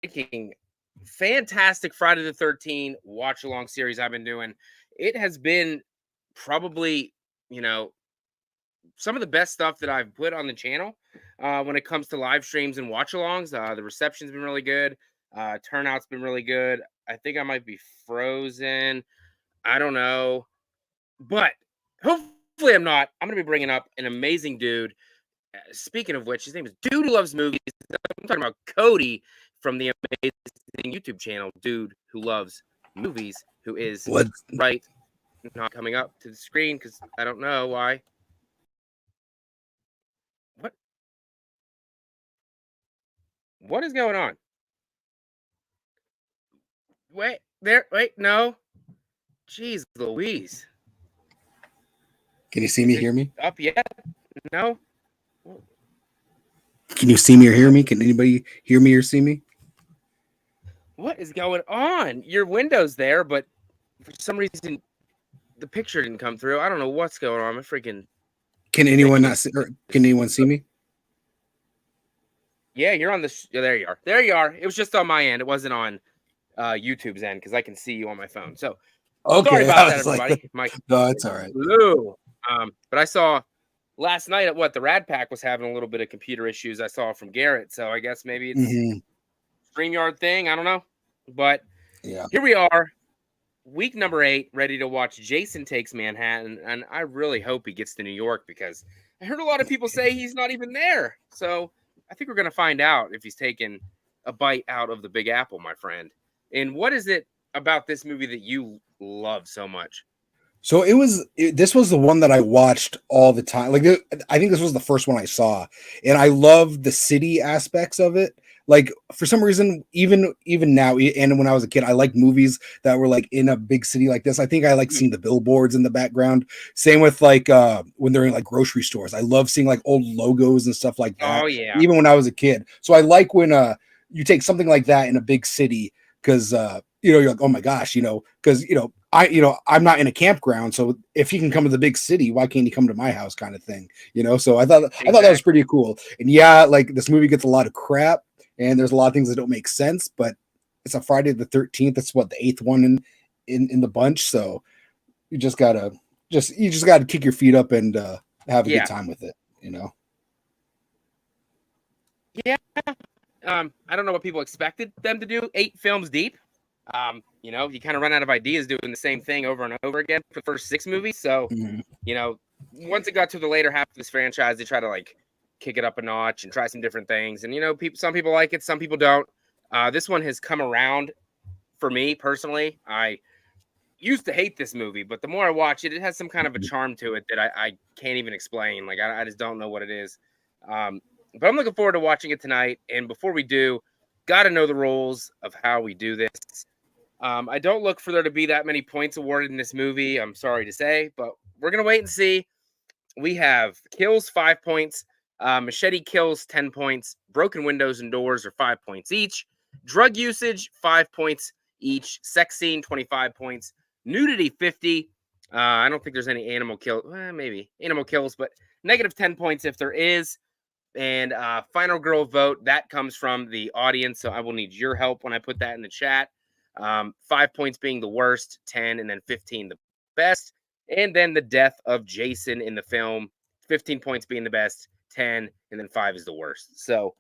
making fantastic Friday the 13th watch along series I've been doing. It has been probably, some of the best stuff that I've put on the channel when it comes to live streams and watch alongs. The reception's been really good. Turnout's been really good. I think I might be frozen. I don't know. But hopefully I'm not. I'm going to be bringing up an amazing dude. Speaking of which, his name is Dude Who Loves Movies. I'm talking about Cody from the amazing YouTube channel Dude Who Loves Movies, who is What? right not coming up to the screen because I don't know why. What is going on? Wait, no. Jeez Louise. Can you see me, hear me? Up yet? No. Can you see me or hear me? Can anybody hear me or see me? What is going on? Your window's there, but for some reason the picture didn't come through. I don't know what's going on. I'm freaking. Can anyone not see? Or can anyone see me? Yeah, you're on the. There you are. There you are. It was just on my end. It wasn't on YouTube's end because I can see you on my phone. So okay, sorry about that, everybody. No, it's all right. Blue. But I saw last night at the Rad Pack was having a little bit of computer issues. I saw from Garrett, so I guess maybe it's StreamYard thing. I don't know, but yeah, here we are, week number 8, ready to watch Jason Takes Manhattan, and I really hope he gets to New York because I heard a lot of people say he's not even there. So I think we're gonna find out if he's taking a bite out of the Big Apple, my friend. And what is it about this movie that you love so much? So this was the one that I watched all the time. Like, I think this was the first one I saw, and I love the city aspects of it. Like, for some reason, even now, and when I was a kid, I like movies that were like in a big city like this. I think I like seeing the billboards in the background. Same with like when they're in like grocery stores. I love seeing like old logos and stuff like that. Oh yeah. Even when I was a kid. So I like when you take something like that in a big city because you're like, oh my gosh, because I'm not in a campground, so if he can come to the big city, why can't he come to my house, kind of thing, So I thought that was pretty cool. And yeah, like this movie gets a lot of crap, and there's a lot of things that don't make sense, but it's a Friday the 13th. It's what, the 8th one in the bunch, so you just gotta kick your feet up and have a good time with it, Yeah. I don't know what people expected them to do 8 films deep. You kind of run out of ideas doing the same thing over and over again for the first 6 movies. So, once it got to the later half of this franchise, they try to like kick it up a notch and try some different things. And, some people like it, some people don't. This one has come around for me personally. I used to hate this movie, but the more I watch it, it has some kind of a charm to it that I can't even explain. Like, I just don't know what it is. But I'm looking forward to watching it tonight. And before we do, got to know the rules of how we do this. I don't look for there to be that many points awarded in this movie, I'm sorry to say, but we're going to wait and see. We have kills 5 points, machete kills 10 points, broken windows and doors are 5 points each, drug usage 5 points each, sex scene 25 points, nudity 50. I don't think there's any animal kills, maybe animal kills, but negative 10 points if there is. And final girl vote, that comes from the audience, so I will need your help when I put that in the chat. 5 points being the worst, 10, and then 15 the best. And then the death of Jason in the film, 15 points being the best, 10, and then 5 is the worst. So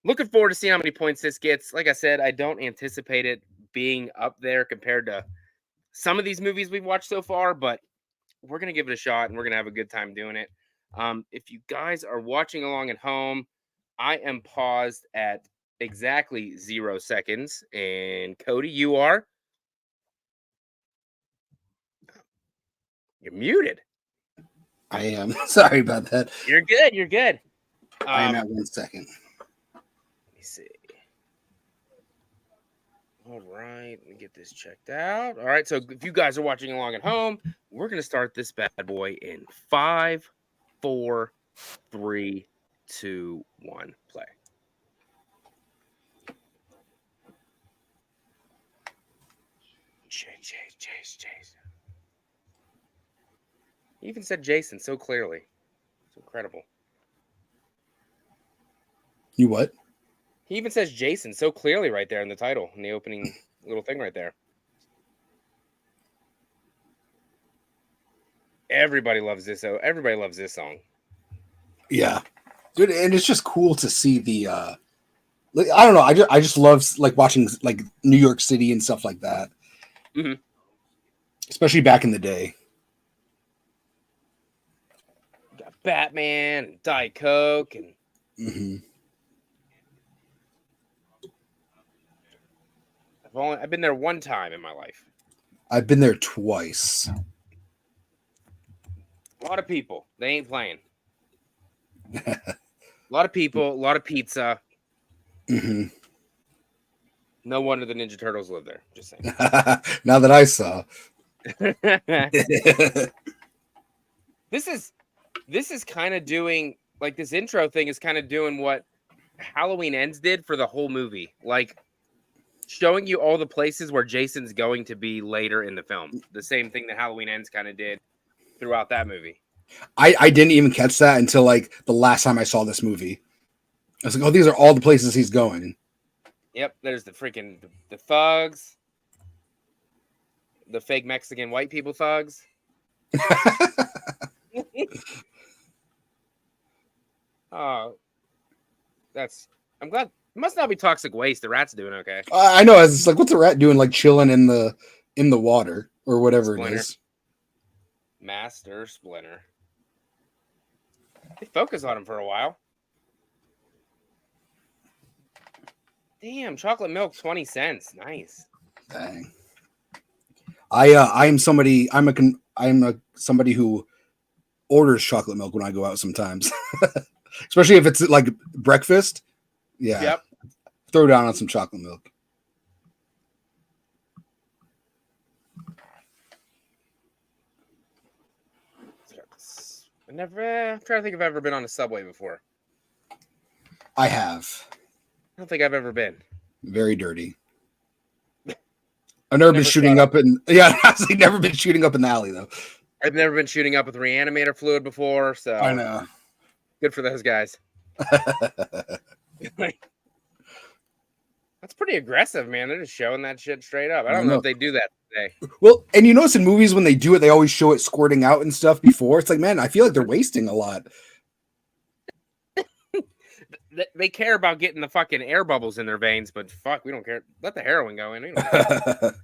looking forward to seeing how many points this gets. Like I said, I don't anticipate it being up there compared to some of these movies we've watched so far, but we're going to give it a shot, and we're going to have a good time doing it. If you guys are watching along at home, I am paused at exactly 0 seconds. And Cody, you are? You're muted. I am. Sorry about that. You're good. You're good. I am at 1 second. Let me see. All right. Let me get this checked out. All right. So if you guys are watching along at home, we're going to start this bad boy in 5, 4, 3, 2, 1, play. Chase. He even said Jason so clearly. It's incredible. You what? He even says Jason so clearly right there in the title, in the opening little thing right there. Everybody loves this. Everybody loves this song. Yeah, dude, and it's just cool to see the. Like, I don't know. I just love like watching like New York City and stuff like that. Mm-hmm. Especially back in the day. You got Batman and Diet Coke and. Mm-hmm. I've been there one time in my life. I've been there twice. A lot of people. They ain't playing. A lot of people. A lot of pizza. Mm-hmm. No wonder the Ninja Turtles live there. Just saying. Now that I saw. This is kind of doing like this intro thing is kind of doing what Halloween Ends did for the whole movie. Like showing you all the places where Jason's going to be later in the film. The same thing that Halloween Ends kind of did throughout that movie. I didn't even catch that until like the last time I saw this movie. I was like, oh, these are all the places he's going. Yep, there's the freaking the thugs, the fake Mexican white people thugs. Oh, I'm glad. It must not be toxic waste. The rat's doing okay. I know. It's like, what's the rat doing? Like chilling in the water or whatever Splinter. it is. Master Splinter. They focus on him for a while. Damn, chocolate milk, 20 cents. Nice. Dang. I'm somebody. I'm somebody who orders chocolate milk when I go out sometimes, especially if it's like breakfast. Yeah. Yep. Throw down on some chocolate milk. I'm trying to think if I've ever been on a subway before. I have. I don't think I've ever been. Very dirty. I've never been shooting up in. Yeah, I've never been shooting up in the alley though. I've never been shooting up with reanimator fluid before, so I know. Good for those guys. That's pretty aggressive, man. They're just showing that shit straight up. I don't know if they do that today. Well, and you notice in movies when they do it, they always show it squirting out and stuff before. It's like, man, I feel like they're wasting a lot. They care about getting the fucking air bubbles in their veins, but fuck, we don't care. Let the heroin go in. Let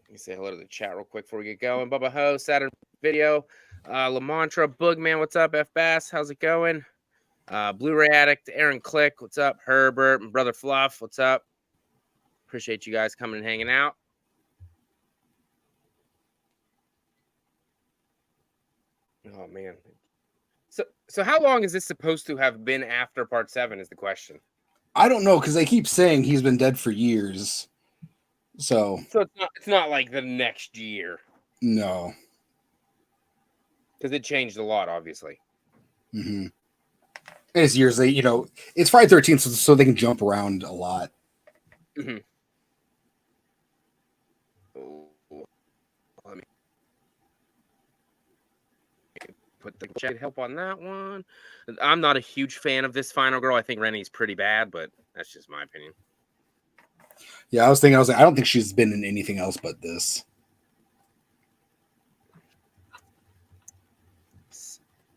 me say hello to the chat real quick before we get going. Bubba Ho, Saturn video. Lamantra, Boogman, what's up? F Bass, how's it going? Blu-ray Addict, Aaron Click, what's up? Herbert, and Brother Fluff, what's up? Appreciate you guys coming and hanging out. Oh man. So how long is this supposed to have been after part 7 is the question. I don't know, because they keep saying he's been dead for years. So it's not like the next year. No. Because it changed a lot, obviously. Mm-hmm. And it's years, it's Friday 13th, so they can jump around a lot. Mm-hmm. Let me put the chat help on that one. I'm not a huge fan of this final girl. I think Rennie's pretty bad, but that's just my opinion. Yeah, I was like, I don't think she's been in anything else but this.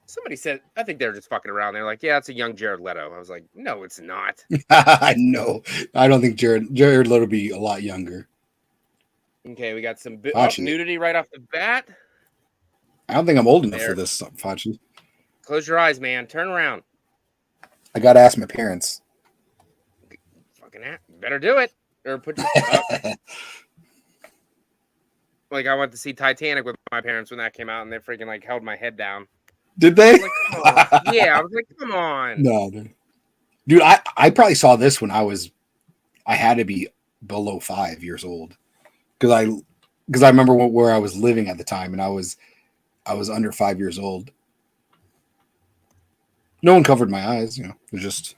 Somebody said, I think they're just fucking around. They're like, yeah, it's a young Jared Leto. I was like, no, it's not. I know. I don't think Jared Leto would be a lot younger. Okay, we got some nudity right off the bat. I don't think I'm old enough for this, Facci. Close your eyes, man. Turn around. I gotta ask my parents. Fucking better do it. Or put your Like, I went to see Titanic with my parents when that came out, and they freaking, like, held my head down. Did they? Yeah, I was like, come on. No, dude, I probably saw this when I had to be below 5 years old. Because I remember where I was living at the time, and I was under 5 years old. No one covered my eyes, It was just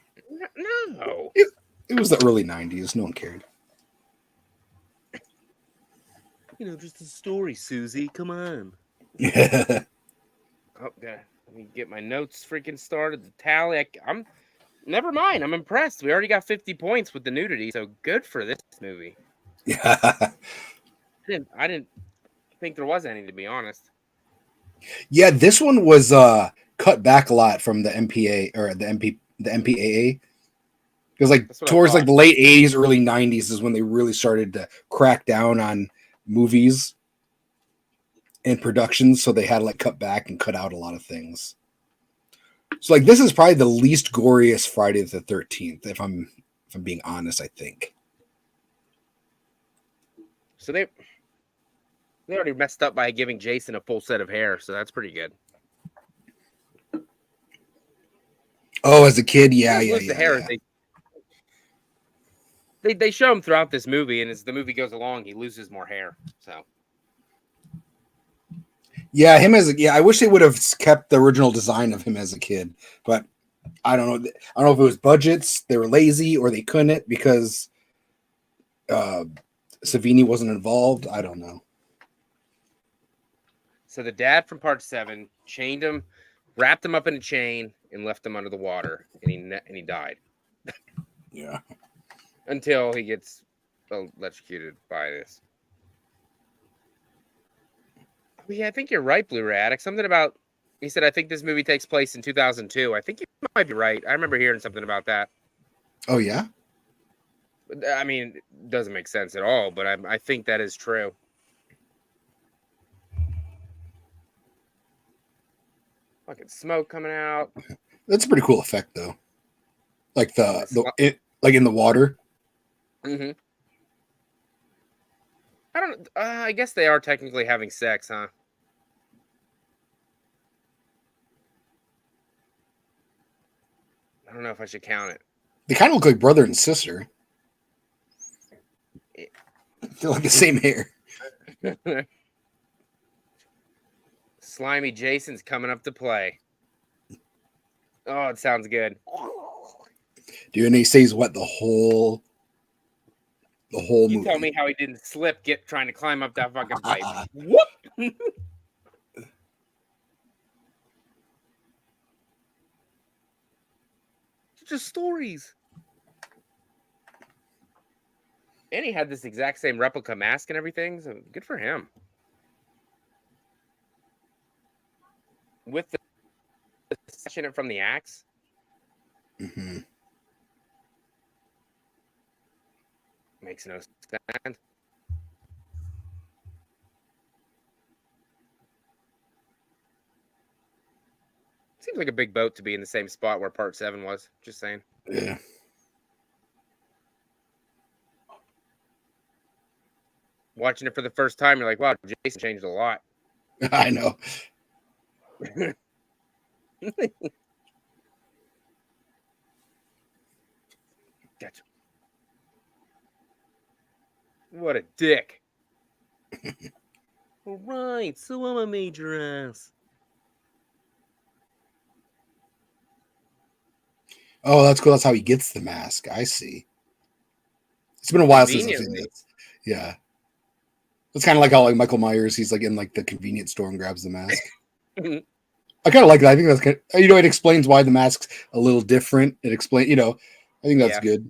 no. It was the early 90s. No one cared. Just a story, Susie. Come on. Yeah. Oh, Let me get my notes freaking started. The tally. I'm never mind. I'm impressed. We already got 50 points with the nudity, so good for this movie. Yeah. I didn't think there was any, to be honest. Yeah, this one was cut back a lot from the MPA or the MPAA. Because like towards like the late 80s, early 90s is when they really started to crack down on movies and productions, so they had to like cut back and cut out a lot of things. So like this is probably the least goriest Friday the 13th, if I'm being honest, I think. So they already messed up by giving Jason a full set of hair, so that's pretty good. Oh, as a kid, yeah. The hair. They show him throughout this movie, and as the movie goes along, he loses more hair. So yeah, I wish they would have kept the original design of him as a kid, but I don't know. I don't know if it was budgets, they were lazy, or they couldn't because Savini wasn't involved. I don't know. So the dad from part 7 chained him, wrapped him up in a chain, and left him under the water, and he died. Yeah. Until he gets electrocuted by this. Yeah, I think you're right, Blu-ray Addict. Something about, he said, I think this movie takes place in 2002. I think you might be right. I remember hearing something about that. Oh, yeah? I mean, it doesn't make sense at all, but I think that is true. Fucking smoke coming out. That's a pretty cool effect, though. Like like in the water. Mm-hmm. I guess they are technically having sex, huh? I don't know if I should count it. They kind of look like brother and sister. They're like the same hair. Slimy Jason's coming up to play. Oh, it sounds good. Dude, and he stays wet the whole movie. You tell me how he didn't slip trying to climb up that fucking pipe. Whoop! Just stories. And he had this exact same replica mask and everything, so good for him. With the section it from the axe. Mm-hmm. Makes no sense. Seems like a big boat to be in the same spot where part 7 was. Just saying. Yeah. Watching it for the first time, you're like, wow, Jason changed a lot. I know. Gotcha. What a dick. All right, so I'm a major ass. Oh, that's cool. That's how he gets the mask. I see. It's been a while since I've seen this. Yeah. It's kind of like how like Michael Myers, he's like in like the convenience store and grabs the mask. I kind of like that. I think that's kind of, it explains why the mask's a little different. It explains, I think that's good.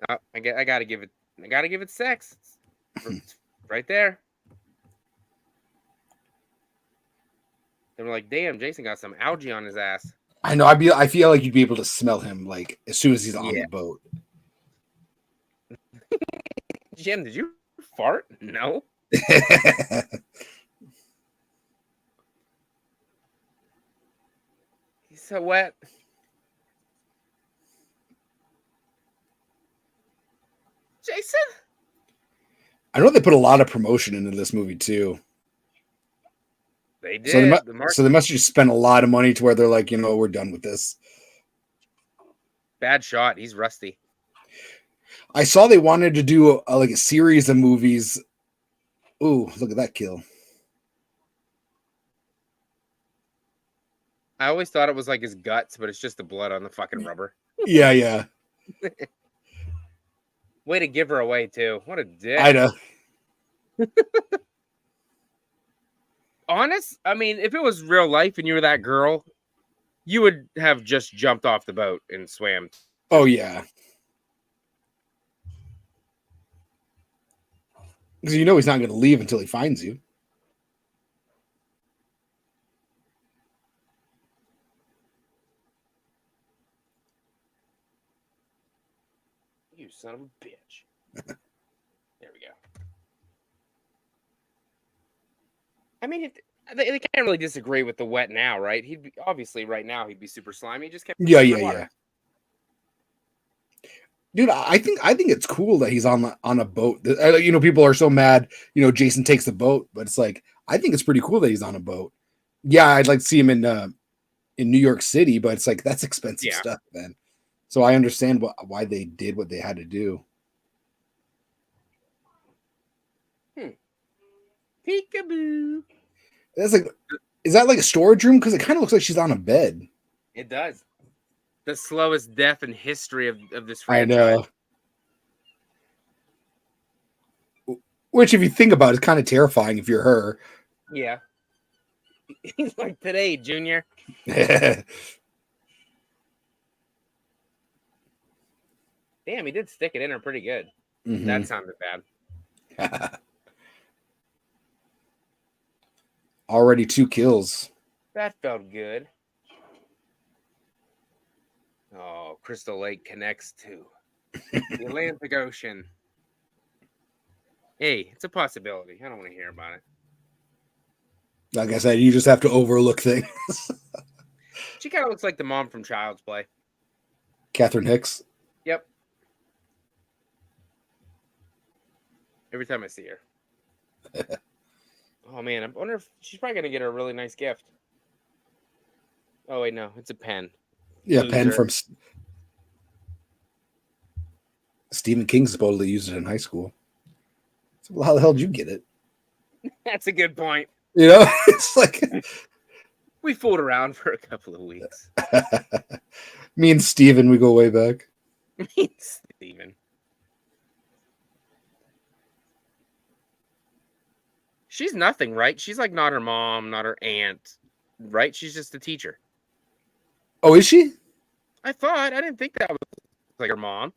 I gotta give it sex. It's right there. They were like, damn, Jason got some algae on his ass. I know. I feel like you'd be able to smell him like as soon as he's on the boat. Jim, did you fart? No. He's so wet. Jason? I know they put a lot of promotion into this movie too. They did. So they must just spend a lot of money to where they're like, we're done with this. Bad shot. He's rusty. I saw they wanted to do a series of movies. Ooh, look at that kill. I always thought it was like his guts, but it's just the blood on the fucking rubber. Yeah. Way to give her away, too. What a dick. I know. honest, I mean, if it was real life and you were that girl, you would have just jumped off the boat and swam. Oh yeah, because you know he's not going to leave until he finds you. You son of a bitch. There we go. I mean, they can't really disagree with the wet now, right? He'd be, obviously right now he'd be super slimy. He just kept Yeah. Dude, I think it's cool that he's on a boat. You know, people are so mad. You know, Jason takes the boat, but it's like I think it's pretty cool that he's on a boat. Yeah, I'd like to see him in New York City, but it's like that's expensive stuff, man. So I understand why they did what they had to do. Peekaboo. That's like, is that like a storage room? Because it kind of looks like she's on a bed. It does. The slowest death in history of this franchise. I know. Which, if you think about it, is kind of terrifying if you're her. Yeah. He's like, today, Junior. Damn, he did stick it in her pretty good. Mm-hmm. That sounded bad. Already 2 kills. That felt good. Oh, Crystal Lake connects to the Atlantic Ocean. Hey, it's a possibility. I don't want to hear about it. Like I said, you just have to overlook things. She kind of looks like the mom from Child's Play. Catherine Hicks. Yep. Every time I see her. Oh, man. I wonder if she's probably going to get her a really nice gift. Oh, wait, no. It's a pen. Yeah, pen from Stephen King supposedly used it in high school. So, well, how the hell did you get it? That's a good point. You know, it's like we fooled around for a couple of weeks. Me and Steven, we go way back. Me and Steven. She's nothing, right? She's like not her mom, not her aunt, right? She's just a teacher. Oh, is she? I thought. I didn't think that was like her mom.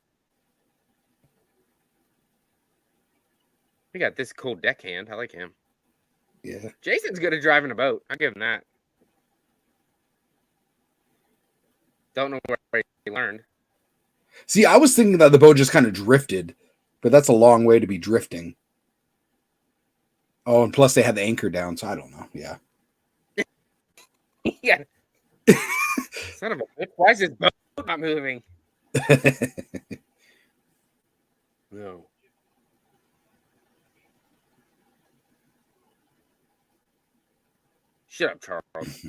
We got this cool deckhand. I like him. Yeah. Jason's good at driving a boat. I'll give him that. Don't know where he learned. See, I was thinking that the boat just kind of drifted, but that's a long way to be drifting. Oh, and plus they had the anchor down, so I don't know. Yeah. Yeah. Son of a bitch. Why is this boat not moving? No. Shut up, Charles.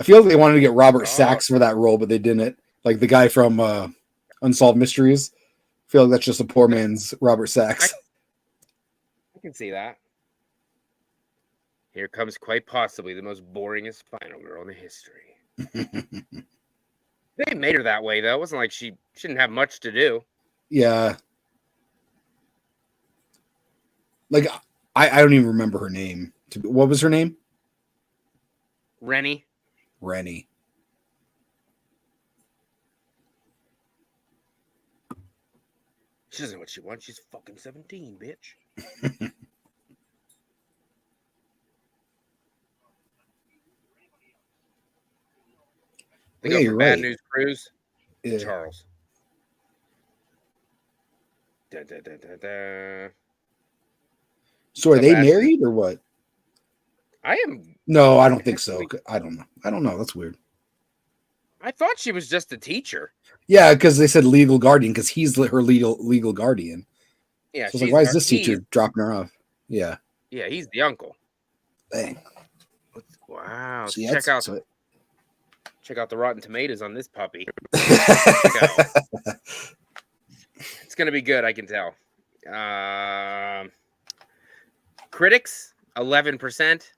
I feel like they wanted to get Robert Sachs for that role, but they didn't. Like the guy from Unsolved Mysteries. I feel like that's just a poor man's Robert Sachs. I can see that. Here comes quite possibly the most boringest final girl in the history. They made her that way, though. It wasn't like she didn't have much to do. Yeah. Like, I don't even remember her name. What was her name? Rennie. She doesn't know what she wants. She's fucking 17, bitch. They go from Bad News Cruise to Charles. Da, da, da, da, da. So are they married or what? I am. No, I don't think so. I don't know. That's weird. I thought she was just a teacher. Yeah, because they said legal guardian because he's her legal guardian. Yeah. So like, why is this teacher dropping her off? Yeah. Yeah, he's the uncle. Dang. Wow. So check out the Rotten Tomatoes on this puppy. It's gonna be good, I can tell. Critics 11%,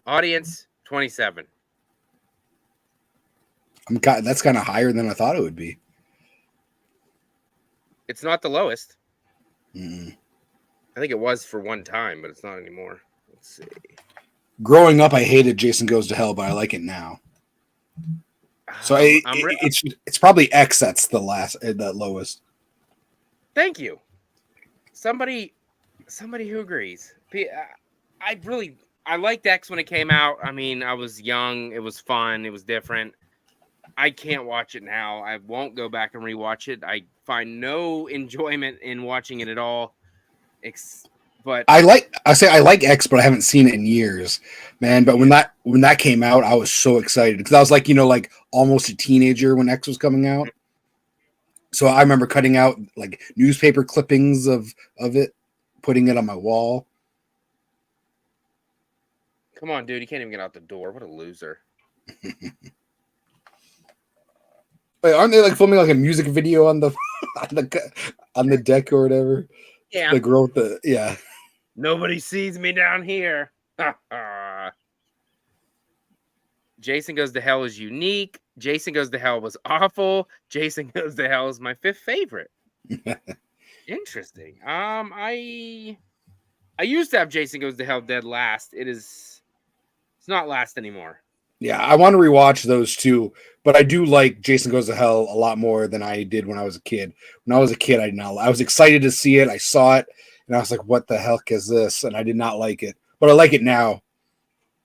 audience 27%. That's kind of higher than I thought it would be. It's not the lowest. I think it was for one time, but it's not anymore. Let's see. Growing up, I hated Jason Goes to Hell, but I like it now. So it's probably X that's the lowest. Thank you. Somebody who agrees. I liked X when it came out. I mean, I was young. It was fun. It was different. I can't watch it now. I won't go back and rewatch it. I find no enjoyment in watching it at all. But I like X, but I haven't seen it in years, man. But when that came out, I was so excited because I was like, like almost a teenager when X was coming out. So I remember cutting out like newspaper clippings of it, putting it on my wall. Come on, dude! You can't even get out the door. What a loser! Wait, aren't they like filming like a music video on the on the deck or whatever? Yeah, the girl with the Nobody sees me down here. Jason Goes to Hell is unique. Jason Goes to Hell was awful. Jason Goes to Hell is my 5th favorite. Interesting. I used to have Jason Goes to Hell dead last. It's not last anymore. Yeah, I want to rewatch those two, but I do like Jason Goes to Hell a lot more than I did when I was a kid. When I was a kid, I was excited to see it. I saw it, and I was like, "What the heck is this?" And I did not like it, but I like it now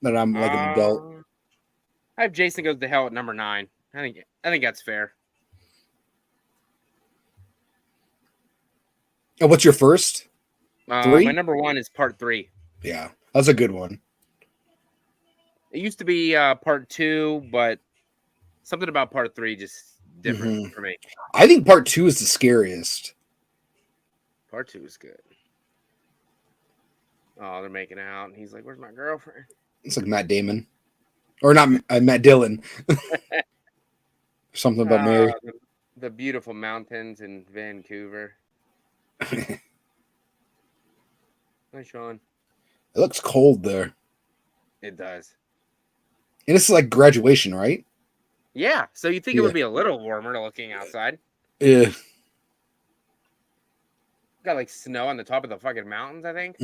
that I'm like an adult. I have Jason Goes to Hell at number 9. I think that's fair. And what's your first? 3? My number 1 is part 3. Yeah, that's a good one. It used to be part 2, but something about part 3 just different for me. I think part 2 is the scariest. Part 2 is good. Oh, they're making out, and he's like, "Where's my girlfriend?" It's like Matt Damon, or not Matt Dillon. Something about Mary. The beautiful mountains in Vancouver. Hi, Sean. It looks cold there. It does. And this is like graduation, right? Yeah. So you think it would be a little warmer looking outside? Yeah. Got like snow on the top of the fucking mountains, I think.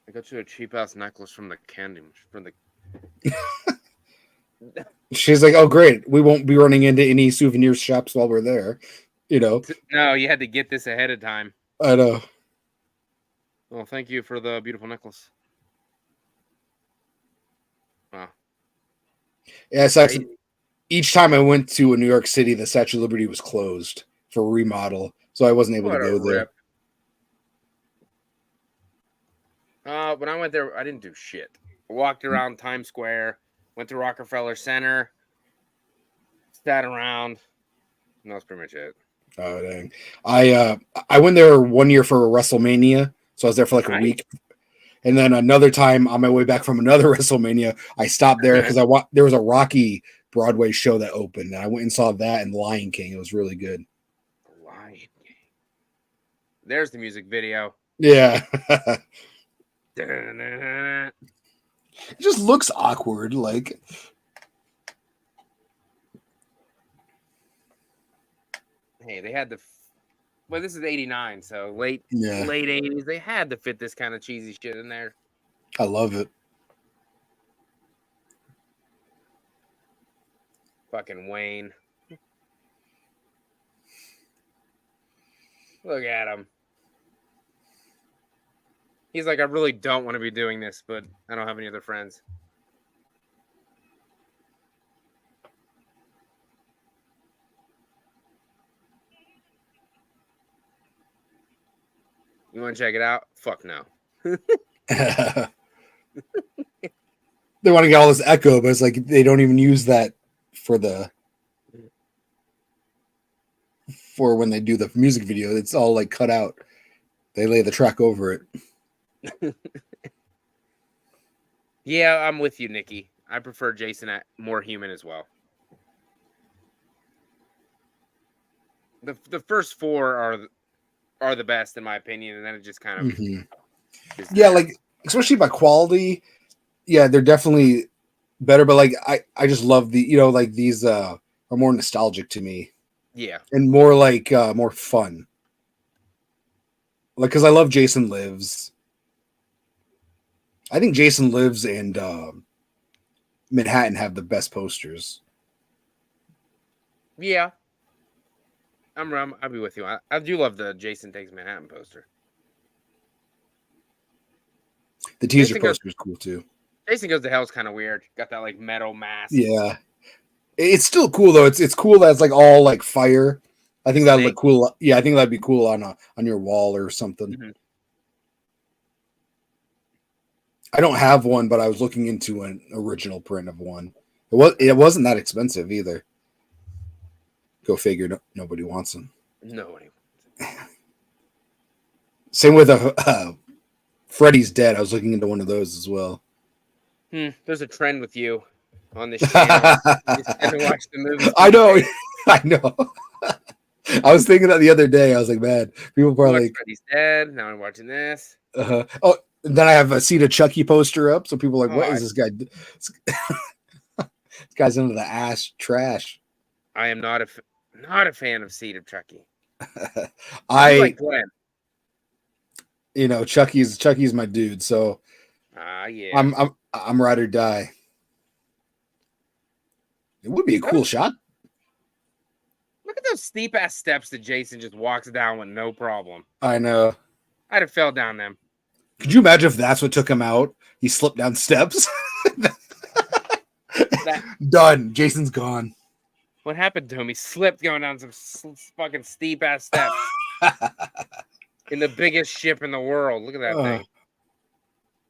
I got you a cheap ass necklace from the She's like, "Oh, great. We won't be running into any souvenir shops while we're there." No, you had to get this ahead of time. I know. Well, thank you for the beautiful necklace. Wow. Yeah, it's actually each time I went to New York City, the Statue of Liberty was closed for remodel, so I wasn't able to go there. When I went there, I didn't do shit. I walked around Times Square, went to Rockefeller Center, sat around, and that's pretty much it. Oh dang! I went there one year for a WrestleMania, so I was there for like a week, and then another time on my way back from another WrestleMania, I stopped there because there was a Rocky Broadway show that opened, and I went and saw that and Lion King. It was really good. Lion King. There's the music video. Yeah. It just looks awkward, like. Hey, they had well, this is 89, so late 80s. They had to fit this kind of cheesy shit in there. I love it. Fucking Wayne. Look at him. He's like, "I really don't want to be doing this, but I don't have any other friends." You want to check it out? Fuck no. They want to get all this echo, but it's like they don't even use that for when they do the music video. It's all like cut out. They lay the track over it. Yeah, I'm with you, Nikki. I prefer Jason more human as well. The first 4 are the best in my opinion, and then it just kind of like especially by quality. Yeah, they're definitely better, but like I just love the like these are more nostalgic to me. Yeah. and more like more fun. Like, because I love Jason Lives. I think Jason Lives and Manhattan have the best posters. Yeah. I'll be with you. I do love the Jason Takes Manhattan poster. The teaser poster is cool too. Jason Goes to Hell's kind of weird. Got that like metal mask. Yeah, it's still cool though. It's cool that it's like all like fire. I think that'd look cool. Yeah, I think that'd be cool on your wall or something. Mm-hmm. I don't have one, but I was looking into an original print of one. It wasn't that expensive either. Go figure. Nobody wants them. Nobody. Same with Freddy's Dead. I was looking into one of those as well. There's a trend with you on this channel. You stand and watch the movie. I know. I know. I was thinking that the other day. I was like, man, people probably like Freddy's Dead. Now I'm watching this. Oh, then I have a Seed of Chucky poster up, so people are like, what is this guy? This guy's into the ass trash. I am not a fan of Seed of Chucky. I like Glenn. You know, Chucky's my dude, so yeah. I'm ride or die. It would be a cool shot. Look at those steep ass steps that Jason just walks down with no problem. I know. I'd have fell down them. Could you imagine if that's what took him out? He slipped down steps. Done. Jason's gone. What happened to him? He slipped going down some fucking steep ass steps. In the biggest ship in the world. Look at that thing.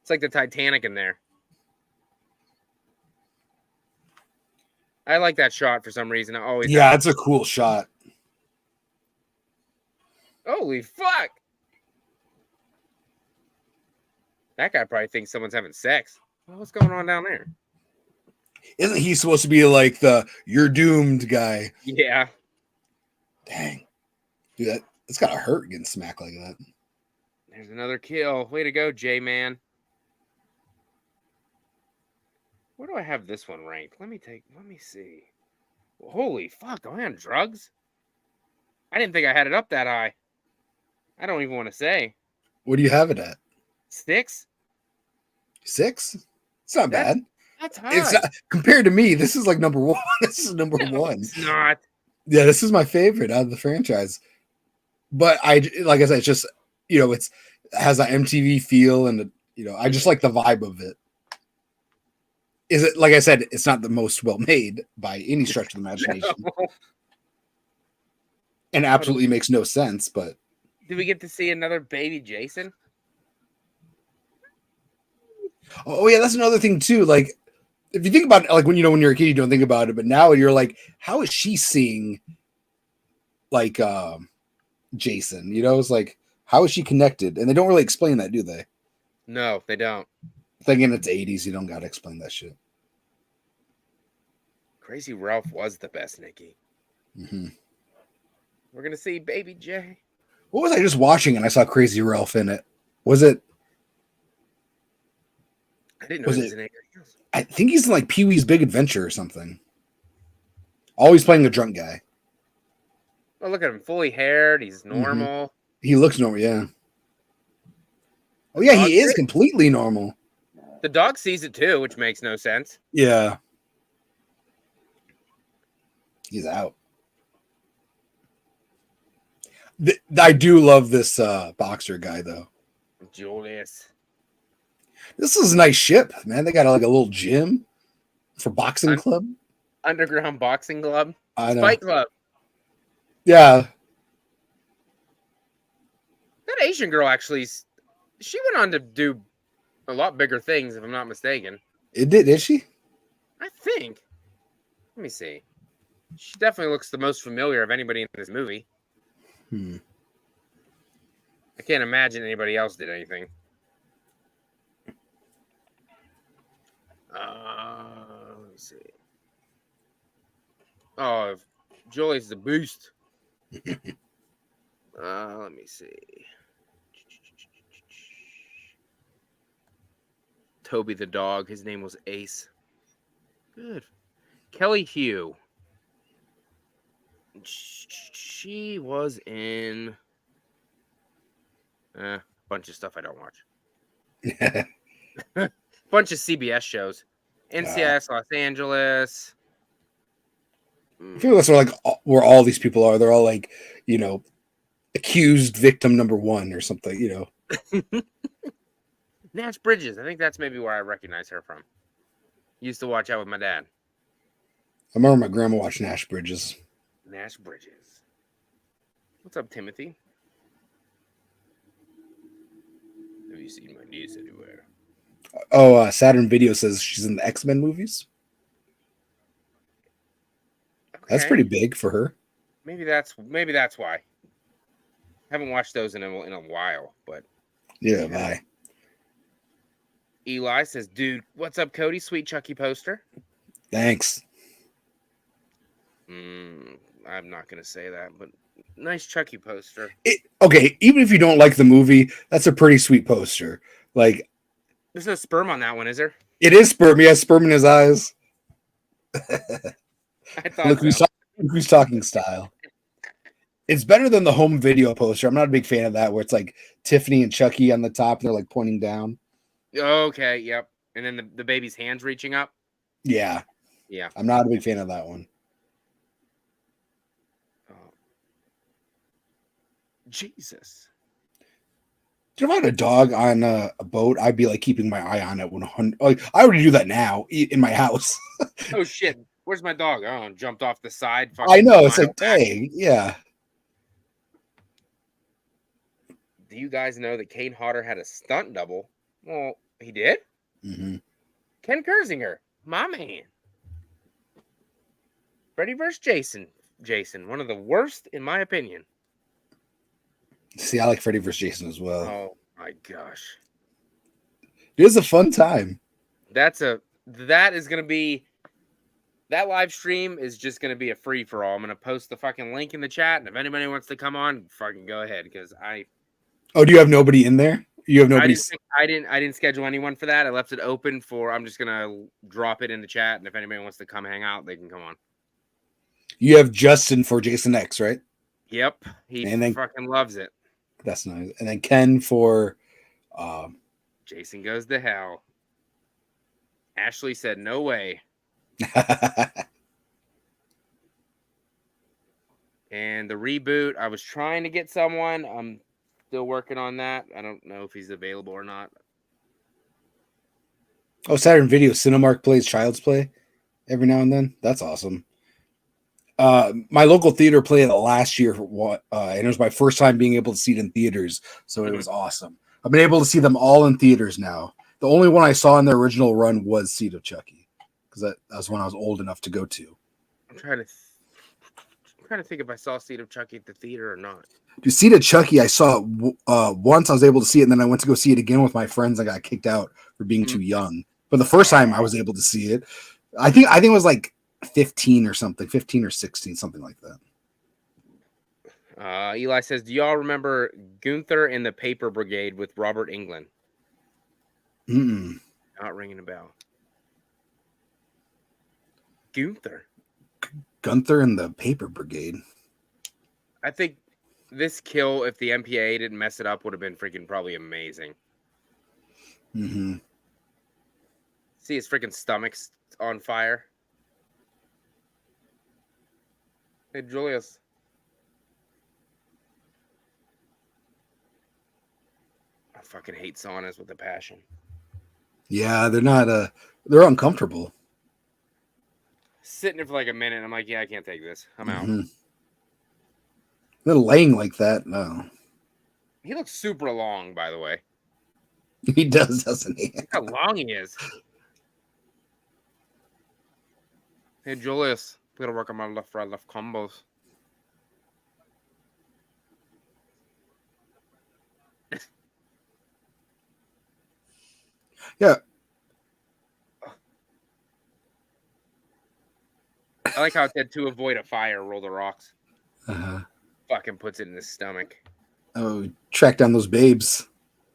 It's like the Titanic in there. I like that shot for some reason. I always it's a cool shot. Holy fuck. That guy probably thinks someone's having sex. What's going on down there? Isn't he supposed to be like the "you're doomed" guy? Yeah. Dang. Dude, it's gotta hurt getting smacked like that. There's another kill. Way to go, J-Man. Where do I have this one ranked? Let me see. Holy fuck, am I on drugs? I didn't think I had it up that high. I don't even want to say. What do you have it at? 6? 6? It's not bad. That's high. It's not, compared to me, this is like number 1. This is number 1. It's not. Yeah, this is my favorite out of the franchise. But like I said, it's just, you know, it has that MTV feel, and you know, I just like the vibe of it. Is it, like I said, it's not the most well made by any stretch of the imagination. No. And absolutely makes no sense, but do we get to see another baby Jason? Oh yeah, that's another thing too. Like, if you think about it, like when you're a kid, you don't think about it, but now you're like, how is she seeing like Jason? You know, it's like, how is she connected? And they don't really explain that, do they? No, they don't. Thinking it's 80s, you don't gotta explain that shit. Crazy Ralph was the best, Nikki. Mm-hmm. We're gonna see Baby J. What was I just watching and I saw Crazy Ralph in it? Was it? I didn't know he was in anything else. I think he's in like Pee-wee's Big Adventure or something. Always playing a drunk guy. Oh, look at him, fully haired. He's normal. Mm-hmm. He looks normal, yeah. Oh yeah, he is completely normal. The dog sees it too, which makes no sense. Yeah. He's out. I do love this boxer guy though. Julius. This is a nice ship, man. They got like a little gym for boxing club. Underground boxing club. I know. Fight club. Yeah. That Asian girl actually, she went on to do a lot bigger things, if I'm not mistaken. Did she? I think. Let me see. She definitely looks the most familiar of anybody in this movie. I can't imagine anybody else did anything. Let me see. Oh, Julius is a beast. Let me see. Toby the dog. His name was Ace. Good. Kelly Hugh. She was in a bunch of stuff I don't watch. Bunch of CBS shows. NCIS Los Angeles. I feel that's where all these people are. They're all like, accused victim number 1 or something, Nash Bridges. I think that's maybe where I recognize her from. Used to watch out with my dad. I remember my grandma watched Nash Bridges. Nash Bridges. What's up, Timothy? Have you seen my niece anywhere? Oh, Saturn Video says she's in the X-Men movies. Okay. That's pretty big for her. Maybe that's why. Haven't watched those in a while, but yeah, bye. Eli says, "Dude, what's up, Cody? Sweet Chucky poster." Thanks. I'm not gonna say that, but nice Chucky poster. Okay, even if you don't like the movie, that's a pretty sweet poster. Like, there's no sperm on that one, is there? It is sperm. He has sperm in his eyes. I thought look who's talking style. It's better than the home video poster. I'm not a big fan of that, where it's like Tiffany and Chucky on the top, and they're like pointing down. Okay, yep. And then the baby's hands reaching up. Yeah. I'm not a big fan of that one. Oh. Jesus. If I had a dog on a boat, I'd be like keeping my eye on it 100. Like, I already do that now in my house. Oh shit! Where's my dog? Oh, jumped off the side. I know. It's like, dang, yeah. Do you guys know that Kane Hodder had a stunt double? Well, he did. Mm-hmm. Ken Kersinger, my man. Freddy vs. Jason. Jason, one of the worst in my opinion. See, I like Freddy vs. Jason as well. Oh my gosh. It was a fun time. That is going to be, that live stream is just going to be a free for all. I'm going to post the fucking link in the chat. And if anybody wants to come on, fucking go ahead. Because Oh, do you have nobody in there? You have nobody. I didn't schedule anyone for that. I left it open for, I'm just going to drop it in the chat. And if anybody wants to come hang out, they can come on. You have Justin for Jason X, right? Yep. He fucking loves it. That's nice. And then Ken for Jason Goes to Hell. Ashley said, no way. And the reboot, I was trying to get someone. I'm still working on that. I don't know if he's available or not. Oh, Saturn Video. Cinemark plays Child's Play every now and then. That's awesome. My local theater played it last year, and it was my first time being able to see it in theaters, so it was awesome. I've been able to see them all in theaters now. The only one I saw in their original run was Seed of Chucky, because that was when I was old enough to go to. I'm trying to think if I saw Seed of Chucky at the theater or not. Dude, Seed of Chucky, I saw once. I was able to see it, and then I went to go see it again with my friends. I got kicked out for being too young. But the first time I was able to see it, I think it was like 15 or 16, something like that. Eli says, do y'all remember Gunther and the Paper Brigade with Robert Englund? Not ringing a bell. Gunther and the Paper Brigade. I think this kill, if the MPA didn't mess it up, would have been freaking probably amazing. See his freaking stomach's on fire. Hey, Julius. I fucking hate saunas with a passion. Yeah, they're not, they're uncomfortable. Sitting there for like a minute, I'm like, yeah, I can't take this. I'm out. They're laying like that, no. He looks super long, by the way. He does, doesn't he? Look how long he is. Hey, Julius. Gotta work on my left right left combos. Yeah. I like how it said to avoid a fire, roll the rocks. Fucking puts it in his stomach. Oh, track down those babes.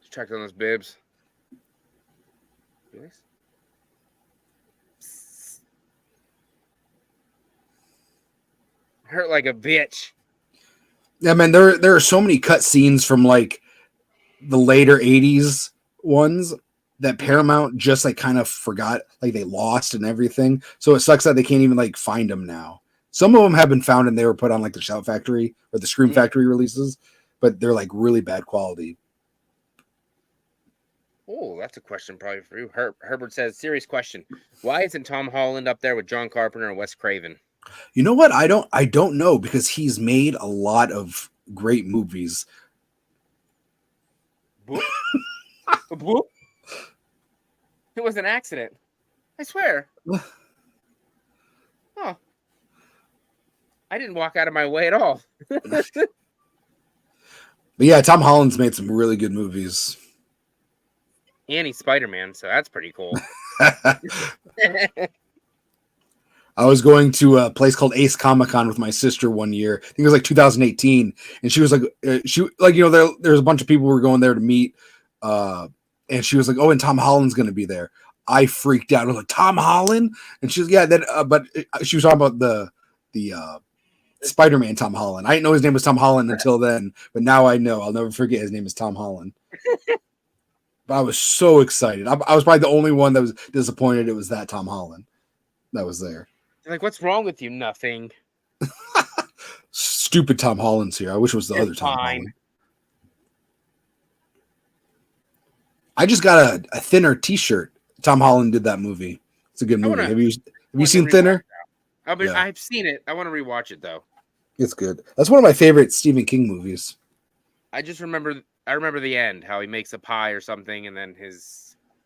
Track down those bibs. Yes. Hurt like a bitch. Yeah, man, there are so many cut scenes from like the later 80s ones that Paramount just like kind of forgot, like they lost and everything. So it sucks that they can't even like find them now. Some of them have been found and they were put on like the Shout Factory or the Scream Factory releases, but they're like really bad quality. Oh, that's a question probably for you. Herbert says, serious question. Why isn't Tom Holland up there with John Carpenter and Wes Craven? You know what? I don't know, because he's made a lot of great movies. Boop. Boop. It was an accident. I swear. Oh. I didn't walk out of my way at all. But yeah, Tom Holland's made some really good movies. And he's Spider-Man, so that's pretty cool. I was going to a place called Ace Comic-Con with my sister one year. I think it was like 2018, and she was like, there's a bunch of people who were going there to meet, and she was like, "Oh, and Tom Holland's going to be there." I freaked out. I was like, "Tom Holland?" And she was, "Yeah." Then, but she was talking about the Spider-Man Tom Holland. I didn't know his name was Tom Holland until then, but now I know. I'll never forget his name is Tom Holland. But I was so excited. I was probably the only one that was disappointed it was that Tom Holland that was there. Like, what's wrong with you? Nothing. Stupid Tom Holland's here. I wish it was the other Tom Holland. I just got a Thinner t-shirt. Tom Holland did that movie. It's a good movie. Have you seen Thinner? I've seen it. I want to rewatch it though. It's good. That's one of my favorite Stephen King movies. I remember the end, how he makes a pie or something, and then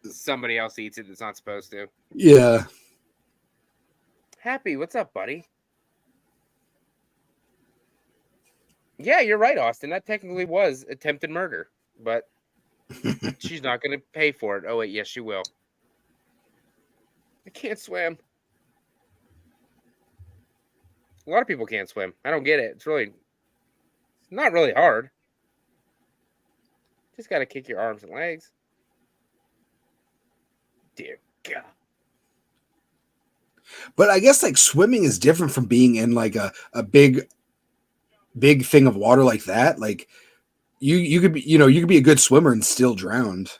somebody else eats it that's not supposed to. Yeah. Happy, what's up, buddy? Yeah, you're right, Austin. That technically was attempted murder, but she's not going to pay for it. Oh, wait, yes, she will. I can't swim. A lot of people can't swim. I don't get it. It's not really hard. Just got to kick your arms and legs. Dear God. But I guess like swimming is different from being in like a big thing of water like that. Like you could be a good swimmer and still drowned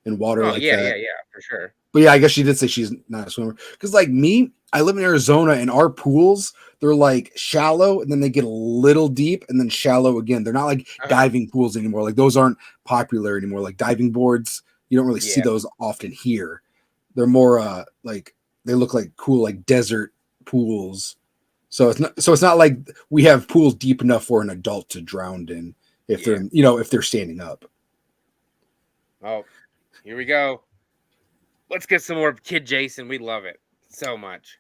in water like that. Yeah, for sure. But yeah, I guess she did say she's not a swimmer. Because like me, I live in Arizona and our pools, they're like shallow and then they get a little deep and then shallow again. They're not like diving pools anymore. Like those aren't popular anymore. Like diving boards, you don't really see those often here. They're more like they look like cool like desert pools. So it's not like we have pools deep enough for an adult to drown in if they're standing up. Oh, here we go. Let's get some more Kid Jason. We love it so much.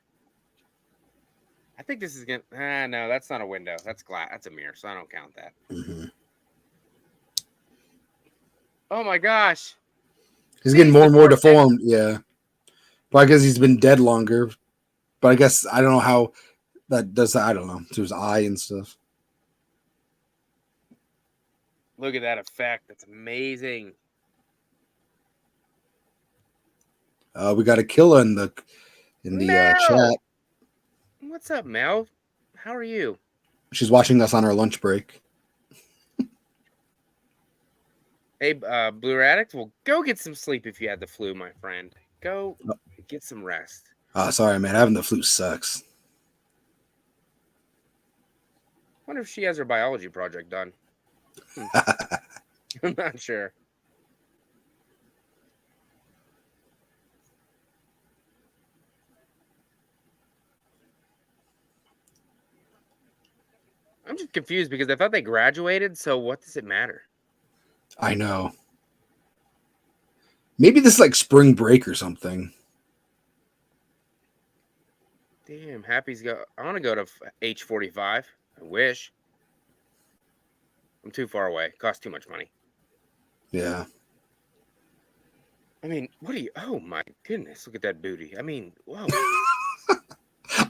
I think this is gonna. No, that's not a window. That's glass. That's a mirror, so I don't count that. Mm-hmm. Oh my gosh. He's getting more and more deformed. Yeah. Probably because he's been dead longer. But I guess I don't know how that does that. I don't know. To his eye and stuff. Look at that effect. That's amazing. We got a killer in the chat. What's up, Mel? How are you? She's watching us on our lunch break. Hey, Blue Addict, well, go get some sleep if you had the flu, my friend. Go get some rest. Sorry, man. Having the flu sucks. Wonder if she has her biology project done. I'm not sure. I'm just confused because I thought they graduated, so what does it matter? I know. Maybe this is like spring break or something. Damn, Happy's go. I want to go to H45. I wish. I'm too far away. It costs too much money. Yeah. I mean, what are you? Oh my goodness! Look at that booty. I mean, whoa.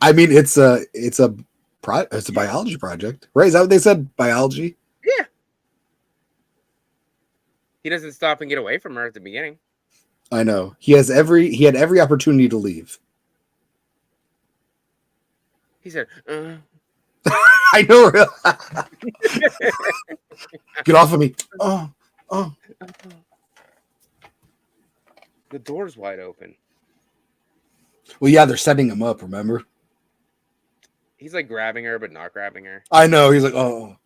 I mean, it's a biology project, right? Is that what they said? Biology. Yeah. He doesn't stop and get away from her at the beginning. I know. He had every opportunity to leave. He said, I know. Get off of me. Oh. The door's wide open. Well, yeah, they're setting him up, remember? He's like grabbing her, but not grabbing her. I know. He's like, oh.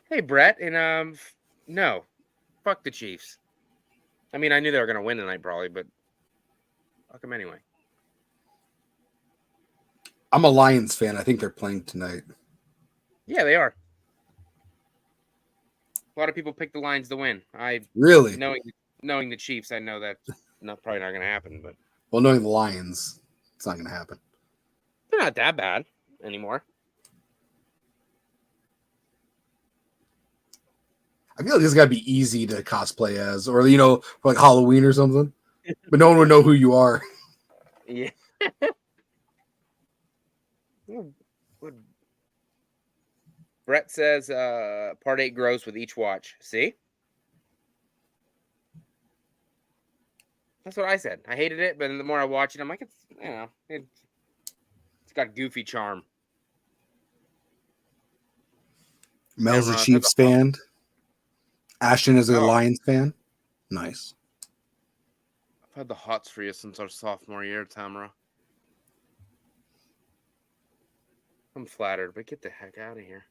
Hey, Brett, and no, fuck the Chiefs. I mean, I knew they were gonna win tonight, probably, but fuck them anyway. I'm a Lions fan. I think they're playing tonight. Yeah, they are. A lot of people pick the Lions to win. Really? Knowing the Chiefs, I know that's probably not gonna happen, but Well, knowing the Lions, it's not going to happen. they're not that bad anymore. I feel like this got to be easy to cosplay as, or for like Halloween or something. But no one would know who you are. Yeah. Brett says part 8 grows with each watch. See? That's what I said. I hated it, but the more I watch it, I'm like, it's got goofy charm. Mel's a Chiefs fan. Ashton is a Lions fan. Nice. I've had the hots for you since our sophomore year, Tamara. I'm flattered, but get the heck out of here.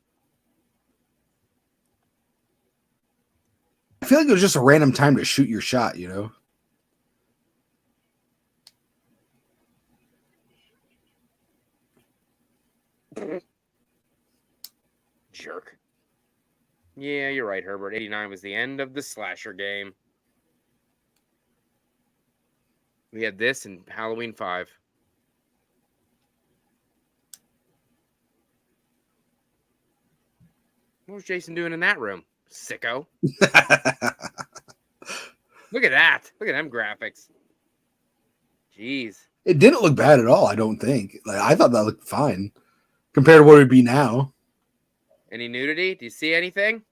I feel like it was just a random time to shoot your shot, Jerk. Yeah, you're right, Herbert. 89 was the end of the slasher game. We had this in Halloween 5. What was Jason doing in that room? Sicko. Look at that. Look at them graphics. Jeez. It didn't look bad at all, I don't think. Like, I thought that looked fine compared to what it would be now. Any nudity? Do you see anything?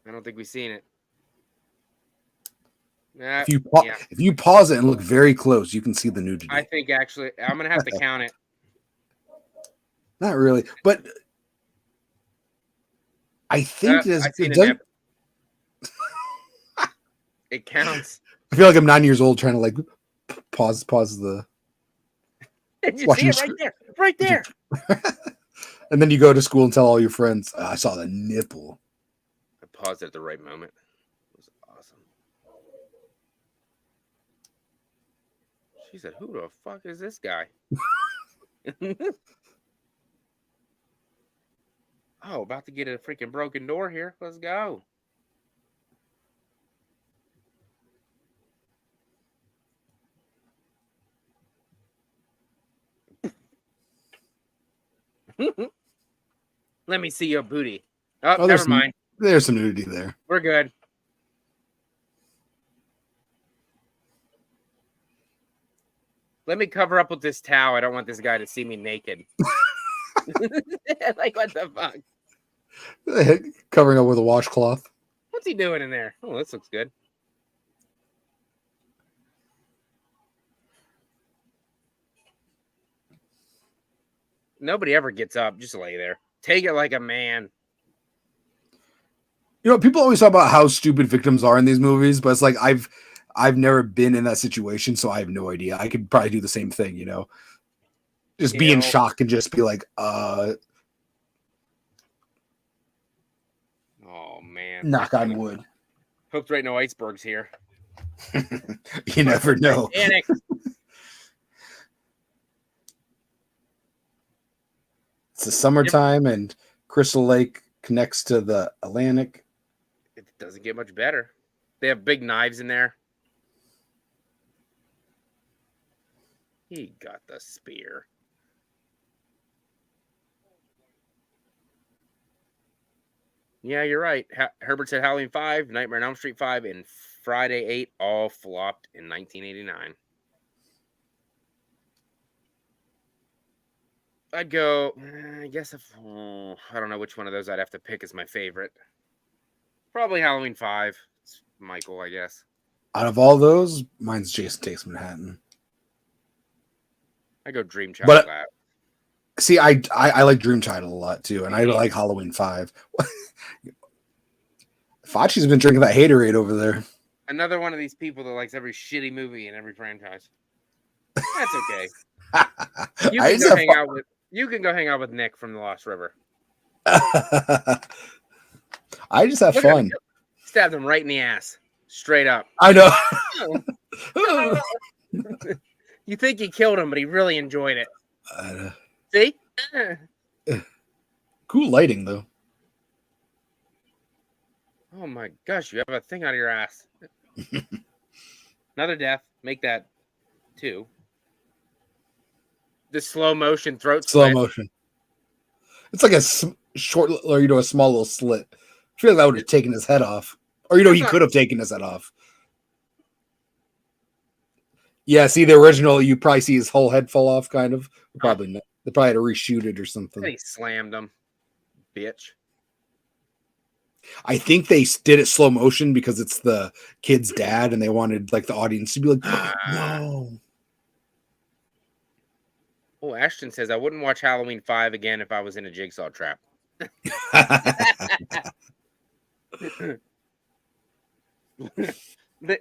I don't think we've seen it. If you pause it and look very close, you can see the nudity. I think actually, I'm going to have to count it. Not really, but I think it counts. I feel like I'm 9 years old trying to like pause the. Did you see it right there? Right there. And then you go to school and tell all your friends, I saw the nipple. I paused at the right moment. It was awesome. She said, who the fuck is this guy? Oh, about to get a freaking broken door here. Let's go. Let me see your booty. Oh, never mind. There's some nudity there. We're good. Let me cover up with this towel. I don't want this guy to see me naked. Like, what the fuck? Covering up with a washcloth. What's he doing in there? Oh, this looks good. Nobody ever gets up. Just lay there. Take it like a man. People always talk about how stupid victims are in these movies, but it's like I've never been in that situation, so I have no idea. I could probably do the same thing, just be in shock and just be like, Oh man. Knock on wood. Hope there ain't no icebergs here. You never know. Antics. It's the summertime and Crystal Lake connects to the Atlantic. It doesn't get much better. They have big knives in there. He got the spear. Yeah, you're right. Herbert said Halloween 5, Nightmare on Elm Street 5, and Friday 8 all flopped in 1989. I'd go, I guess I don't know which one of those I'd have to pick as my favorite. Probably Halloween 5. It's Michael, I guess. Out of all those, mine's Jason Takes Manhattan. I go Dream Child Lab. See, I like Dream Child a lot too, and I like Halloween 5. Facci's been drinking that haterade over there. Another one of these people that likes every shitty movie in every franchise. That's okay. You can go hang out with Nick from the Lost River. I just have fun. Stabbed him right in the ass, straight up. I know. You think you killed him, but he really enjoyed it. See? Cool lighting, though. Oh my gosh, you have a thing out of your ass. Another death. Make that 2. The slow motion throat Slow slit. motion. It's like a short, or a small little slit. I feel like that would have taken his head off. Or he could have taken his head off. Yeah, see the original, you probably see his whole head fall off, kind of. Probably not. They probably had to reshoot it or something. And he slammed him, bitch. I think they did it slow motion because it's the kid's dad, and they wanted like the audience to be like, no. Oh, Ashton says I wouldn't watch Halloween 5 again if I was in a jigsaw trap.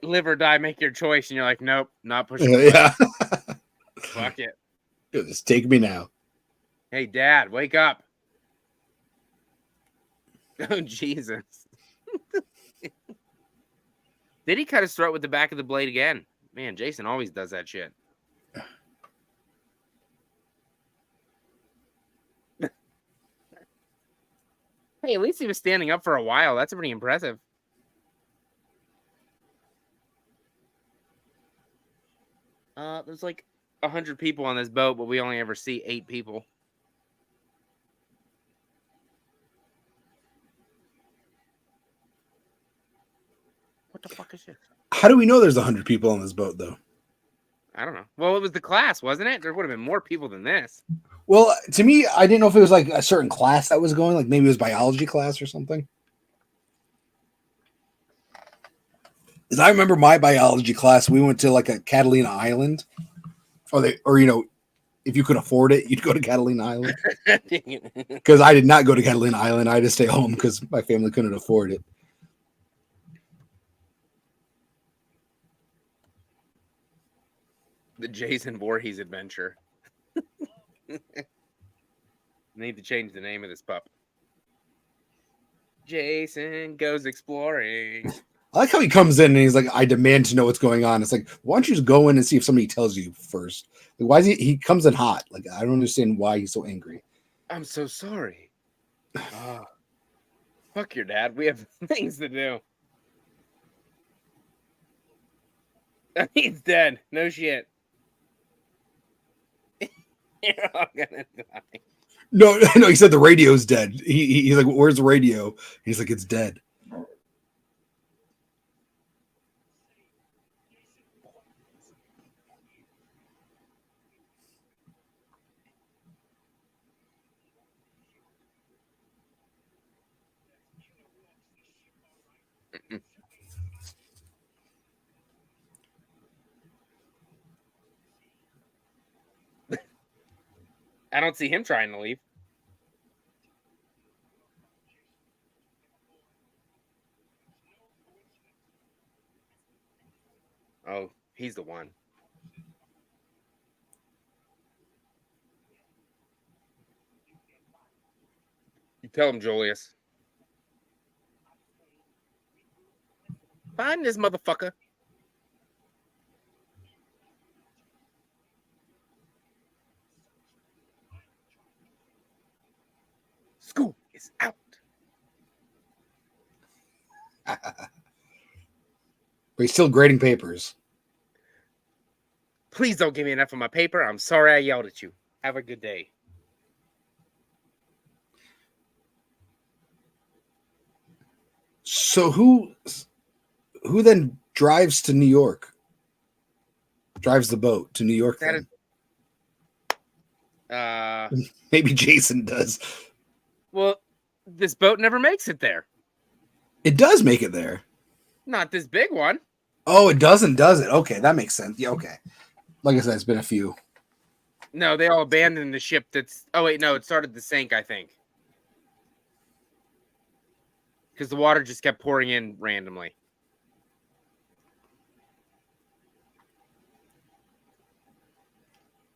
Live or die, make your choice, and you're like, nope, not pushing. Yeah. Fuck it. Just take me now. Hey, Dad, wake up. Oh, Jesus. Did he cut his throat with the back of the blade again? Man, Jason always does that shit. Hey, at least he was standing up for a while. That's pretty impressive. There's like 100 people on this boat, but we only ever see 8 people. What the fuck is this? How do we know there's 100 people on this boat, though? I don't know. Well, it was the class, wasn't it? There would have been more people than this. Well, to me, I didn't know if it was like a certain class that was going, like maybe it was biology class or something. Because I remember my biology class, we went to like a Catalina Island, or if you could afford it, you'd go to Catalina Island. Because I did not go to Catalina Island. I had to stay home because my family couldn't afford it. The Jason Voorhees adventure. Need to change the name of this pup. Jason goes exploring. I like how he comes in and he's like, I demand to know what's going on. It's like, why don't you just go in and see if somebody tells you first? Like, why is he comes in hot? Like, I don't understand why he's so angry. I'm so sorry. Fuck your dad. We have things to do. He's dead. No shit. You're all gonna die. No, he said the radio's dead. He's like, where's the radio? He's like, it's dead. I don't see him trying to leave. Oh, he's the one. You tell him, Julius. Find this motherfucker. School is out. But he's still grading papers. Please don't give me enough of my paper. I'm sorry I yelled at you. Have a good day. So who then drives to New York? Drives the boat to New York then? Maybe Jason does. Well, this boat never makes it there. It does make it there. Not this big one. Oh, it doesn't, does it? Okay, that makes sense. Yeah, okay. Like I said, it's been a few. No, they all abandoned the ship. That's. Oh wait, no, it started to sink. I think because the water just kept pouring in randomly.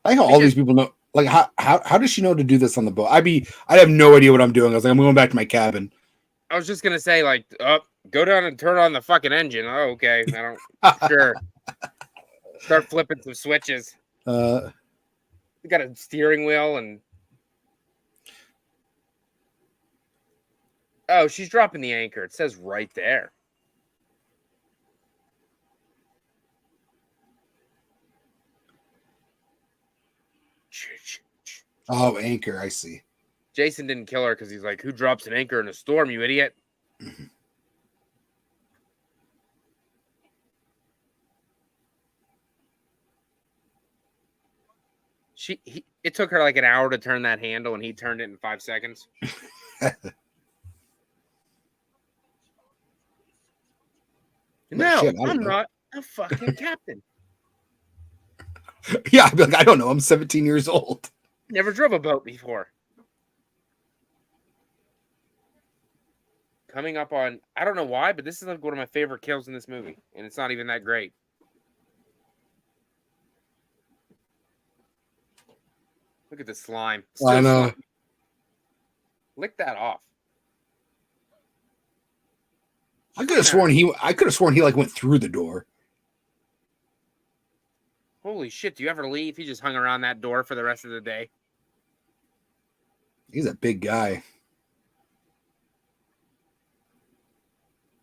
I know all these people know. Like, how does she know to do this on the boat? I have no idea what I'm doing. I was like, I'm going back to my cabin. I was just gonna say, like, go down and turn on the fucking engine. Oh, okay. I don't. Sure. Start flipping some switches. You got a steering wheel and. Oh, she's dropping the anchor. It says right there. Oh, anchor. I see. Jason didn't kill her because he's like, who drops an anchor in a storm, you idiot? Mm-hmm. It took her like an hour to turn that handle, and he turned it in 5 seconds. No, shit, I'm not a fucking captain. Yeah, I'd be like, I don't know. I'm 17 years old. Never drove a boat before. Coming up on, I don't know why, but this is like one of my favorite kills in this movie, and it's not even that great. Look at the slime. Still I know. slime. Lick that off. I could have sworn he like went through the door. Holy shit, do you ever leave? He just hung around that door for the rest of the day. He's a big guy.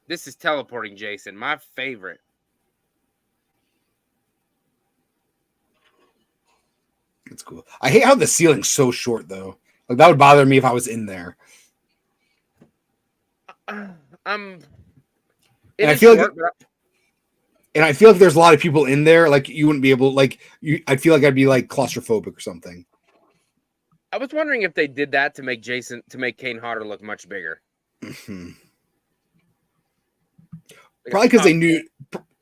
This is teleporting Jason, my favorite. That's cool. I hate how the ceiling's so short though. Like that would bother me if I was in there. And I feel like there's a lot of people in there. Like you wouldn't be able, like I feel like I'd be like claustrophobic or something. I was wondering if they did that to make Kane Hodder look much bigger. Mm-hmm. Like probably because they knew,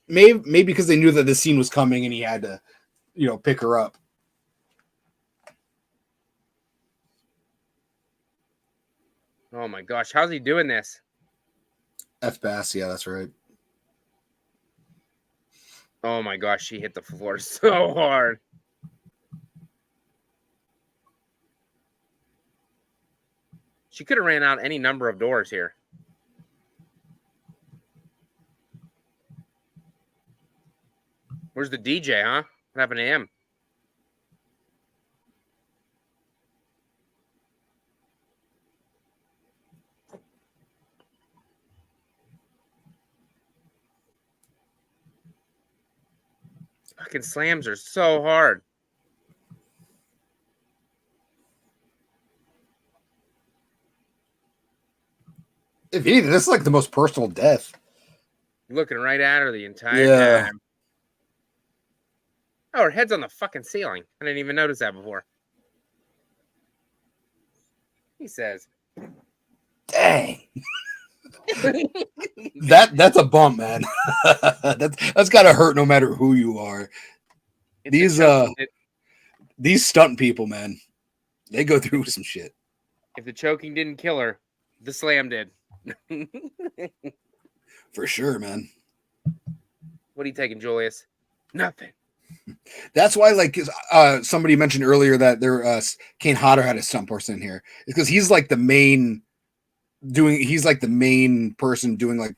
maybe because they knew that the scene was coming and he had to, pick her up. Oh my gosh, how's he doing this? F-Bass, yeah, that's right. Oh my gosh, she hit the floor so hard. She could have ran out any number of doors here. Where's the DJ, huh? What happened to him? Fucking slams are so hard. If anything, this is like the most personal death. Looking right at her the entire time. Oh, her head's on the fucking ceiling. I didn't even notice that before. He says. Dang. That's a bump, man. that's gotta hurt no matter who you are. These stunt people, man, they go through some shit. If the choking didn't kill her, the slam did. For sure, man. What are you taking, Julius? Nothing. That's why, like, somebody mentioned earlier that Kane Hodder had a stunt person in here. It's because he's like the main person doing like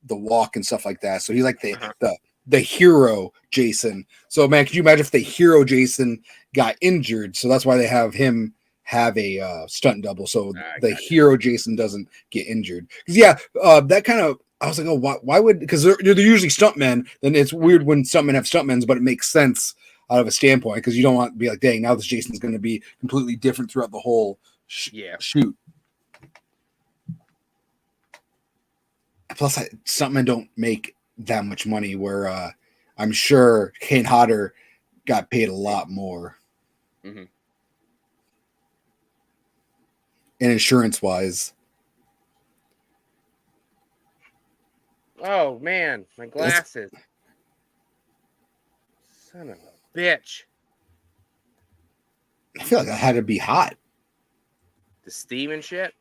the walk and stuff like that. So he's like the hero Jason. So man, could you imagine if the hero Jason got injured? So that's why they have him have a stunt double, so the hero Jason doesn't get injured. Because that kind of, I was like, oh, why would, because they're usually stuntmen. Then it's weird when stuntmen have stuntmen, but it makes sense out of a standpoint because you don't want to be like, dang, now this Jason's going to be completely different throughout the whole shoot. Plus, stuntmen don't make that much money. Where I'm sure Kane Hodder got paid a lot more. Mm-hmm. And insurance wise. Oh man, my glasses. Son of a bitch. I feel like that had to be hot. The steam and shit.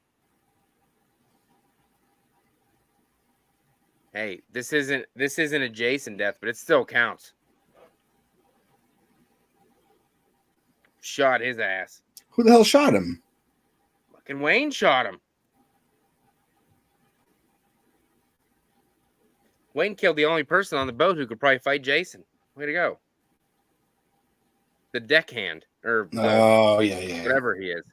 Hey, this isn't a Jason death, but it still counts. Shot his ass. Who the hell shot him? Fucking Wayne shot him. Wayne killed the only person on the boat who could probably fight Jason. Way to go. The deckhand. Or yeah. Whatever he is.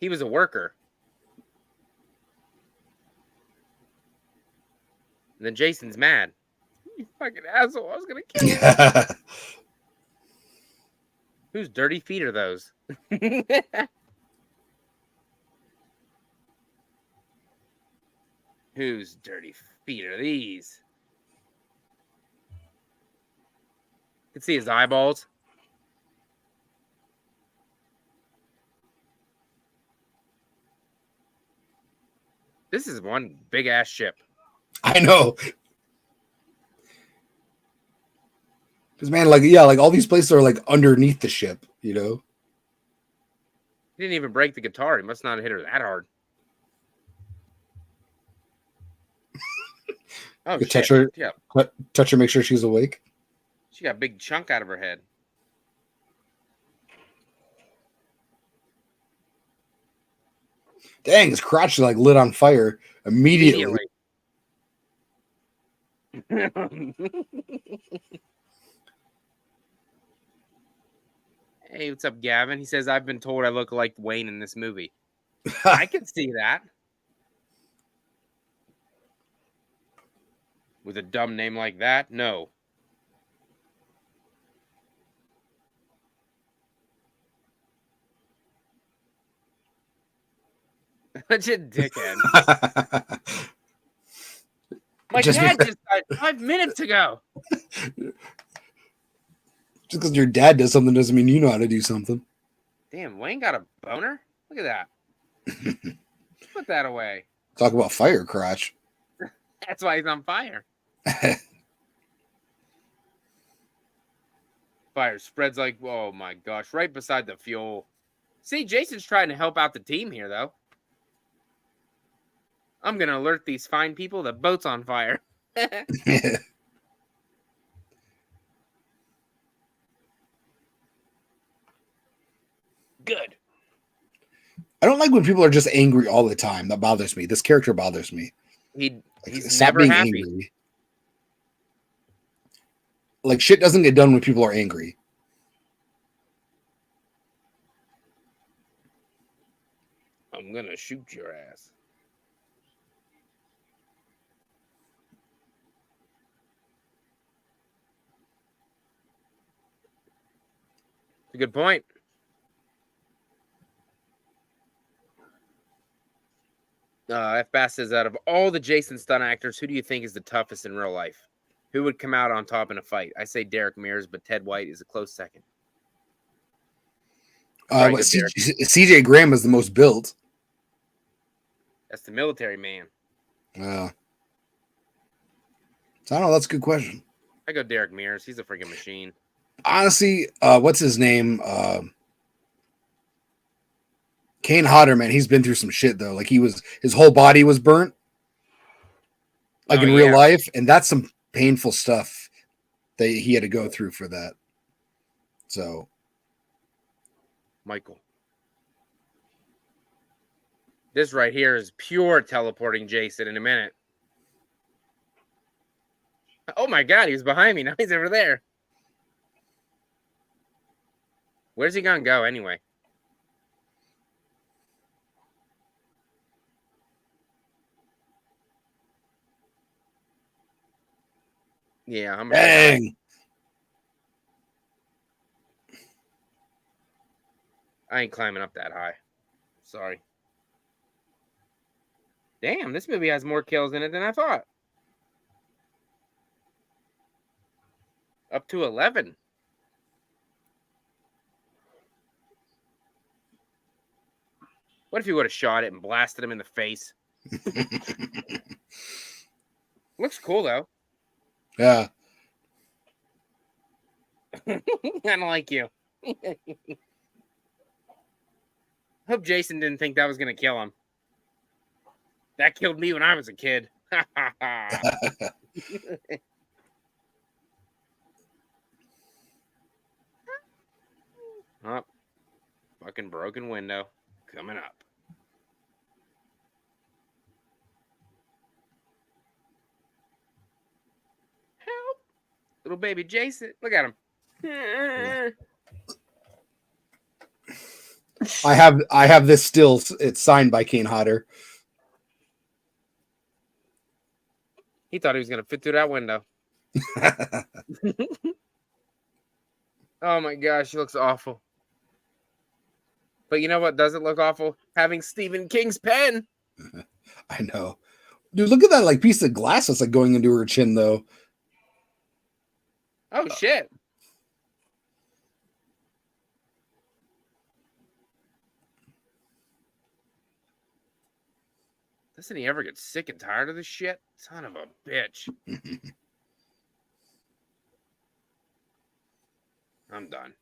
He was a worker. And then Jason's mad. You fucking asshole. I was going to kill him. Whose dirty feet are those? Whose dirty feet are these? You can see his eyeballs. This is one big ass ship. I know. Because, man, like all these places are like underneath the ship, you know? He didn't even break the guitar. He must not have hit her that hard. Oh, shit. Touch her, yeah. Touch her, make sure she's awake. She got a big chunk out of her head. Dang, his crotch is like lit on fire immediately. Hey, what's up, Gavin? He says, I've been told I look like Wayne in this movie. I can see that. With a dumb name like that? No. Such a dickhead. My dad just died 5 minutes ago. Just because your dad does something doesn't mean you know how to do something. Damn, Wayne got a boner? Look at that. Put that away. Talk about fire crotch. That's why he's on fire. Fire spreads like, oh my gosh, right beside the fuel. See, Jason's trying to help out the team here, though. I'm going to alert these fine people the boat's on fire. Good. I don't like when people are just angry all the time. That bothers me. This character bothers me. He's never happy. Angry. Like, shit doesn't get done when people are angry. I'm going to shoot your ass. It's a good point. F. Bass says, out of all the Jason stunt actors, who do you think is the toughest in real life? Who would come out on top in a fight? I say Derek Mears, but Ted White is a close second. CJ Graham is the most built. That's the military man. So I don't know. That's a good question. I go Derek Mears. He's a freaking machine. Honestly, what's his name? Kane Hodder, man, he's been through some shit though. Like his whole body was burnt, like in real life, and that's some painful stuff that he had to go through for that. So, Michael, this right here is pure teleporting Jason in a minute. Oh my God, he was behind me. Now he's over there. Where's he gonna go anyway? Yeah, I'm dang. I ain't climbing up that high. Sorry. Damn, this movie has more kills in it than I thought. Up to 11. What if you would have shot it and blasted him in the face? Looks cool, though. Yeah. I don't like you. Hope Jason didn't think that was gonna kill him. That killed me when I was a kid. Oh, fucking broken window coming up. Help! Little baby Jason. Look at him. Yeah. I have this still. It's signed by Kane Hodder. He thought he was gonna fit through that window. Oh my gosh, he looks awful. But you know what doesn't look awful? Having Stephen King's pen. I know. Dude, look at that like piece of glass that's like going into her chin though. Oh shit. Doesn't he ever get sick and tired of this shit? Son of a bitch. I'm done.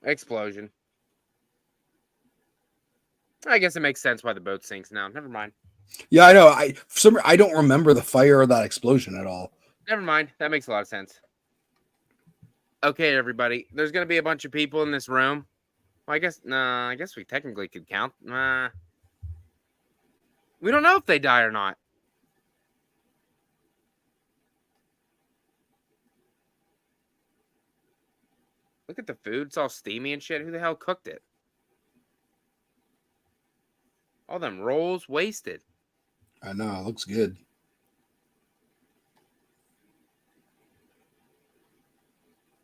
Explosion. I guess it makes sense why the boat sinks now. Never mind. Yeah, I know. I don't remember the fire or that explosion at all. Never mind. That makes a lot of sense. Okay, everybody. There's going to be a bunch of people in this room. Well, I guess we technically could count. We don't know if they die or not. Look at the food. It's all steamy and shit. Who the hell cooked it? All them rolls wasted. I know. It looks good.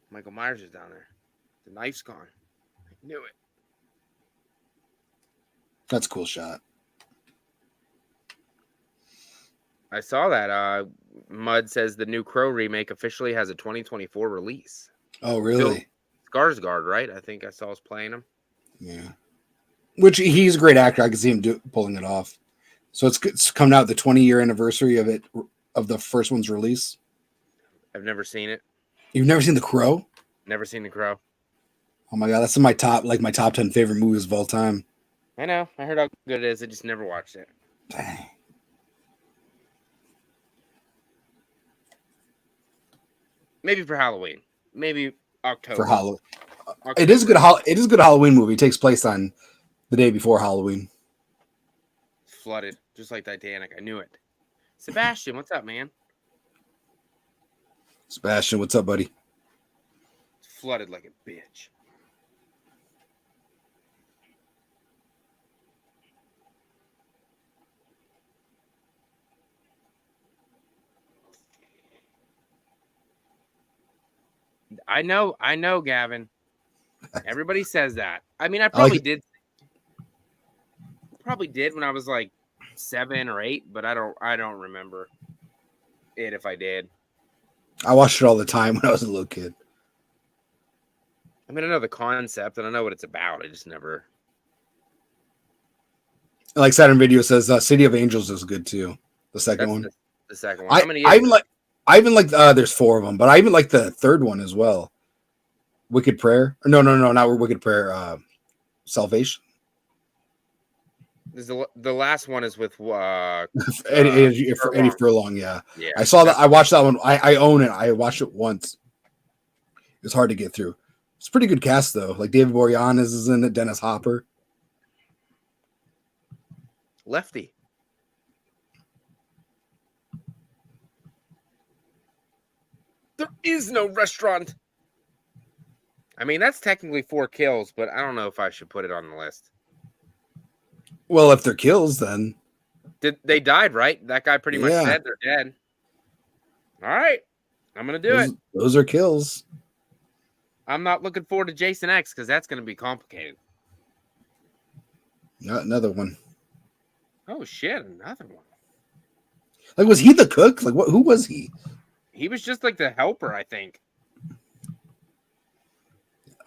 Michael Myers is down there. The knife's gone. I knew it. That's a cool shot. I saw that. Mud says the new Crow remake officially has a 2024 release. Oh, really? Skarsgård, right? I think I saw us playing him. Yeah. Which he's a great actor. I can see him pulling it off. So it's coming out the 20-year anniversary of the first one's release. I've never seen it. You've never seen The Crow? Never seen The Crow. Oh my god, that's in my top 10 favorite movies of all time. I know. I heard how good it is. I just never watched it. Dang. Maybe for Halloween. Maybe October. For Halloween. It is a good Halloween movie. It takes place on the day before Halloween. Flooded, just like Titanic. I knew it. Sebastian, what's up, man? Sebastian, what's up, buddy? Flooded like a bitch. I know, Gavin. Everybody says that. I mean, I probably did. Probably did when I was like 7 or 8, but I don't remember it if I did. I watched it all the time when I was a little kid. I mean, I know the concept and I know what it's about. I just never. Like Saturn Video says, City of Angels is good too. The second one. The second one. How many? I even like. There's 4 of them, but I even like the third one as well. Wicked Prayer. No, not Wicked Prayer. Salvation. The last one is with Eddie Furlong. Yeah, I saw that. I watched that one. I own it. I watched it once. It's hard to get through. It's a pretty good cast though. Like David Boreanaz is in it. Dennis Hopper. Lefty. There is no restaurant. I mean, that's technically 4 kills, but I don't know if I should put it on the list. Well, if they're kills, then they died, right? That guy pretty much said they're dead. All right, I'm gonna do it. Those are kills. I'm not looking forward to Jason X because that's gonna be complicated. Another one. Oh shit, another one. Like, was he the cook? Like, what? Who was he? He was just like the helper, I think.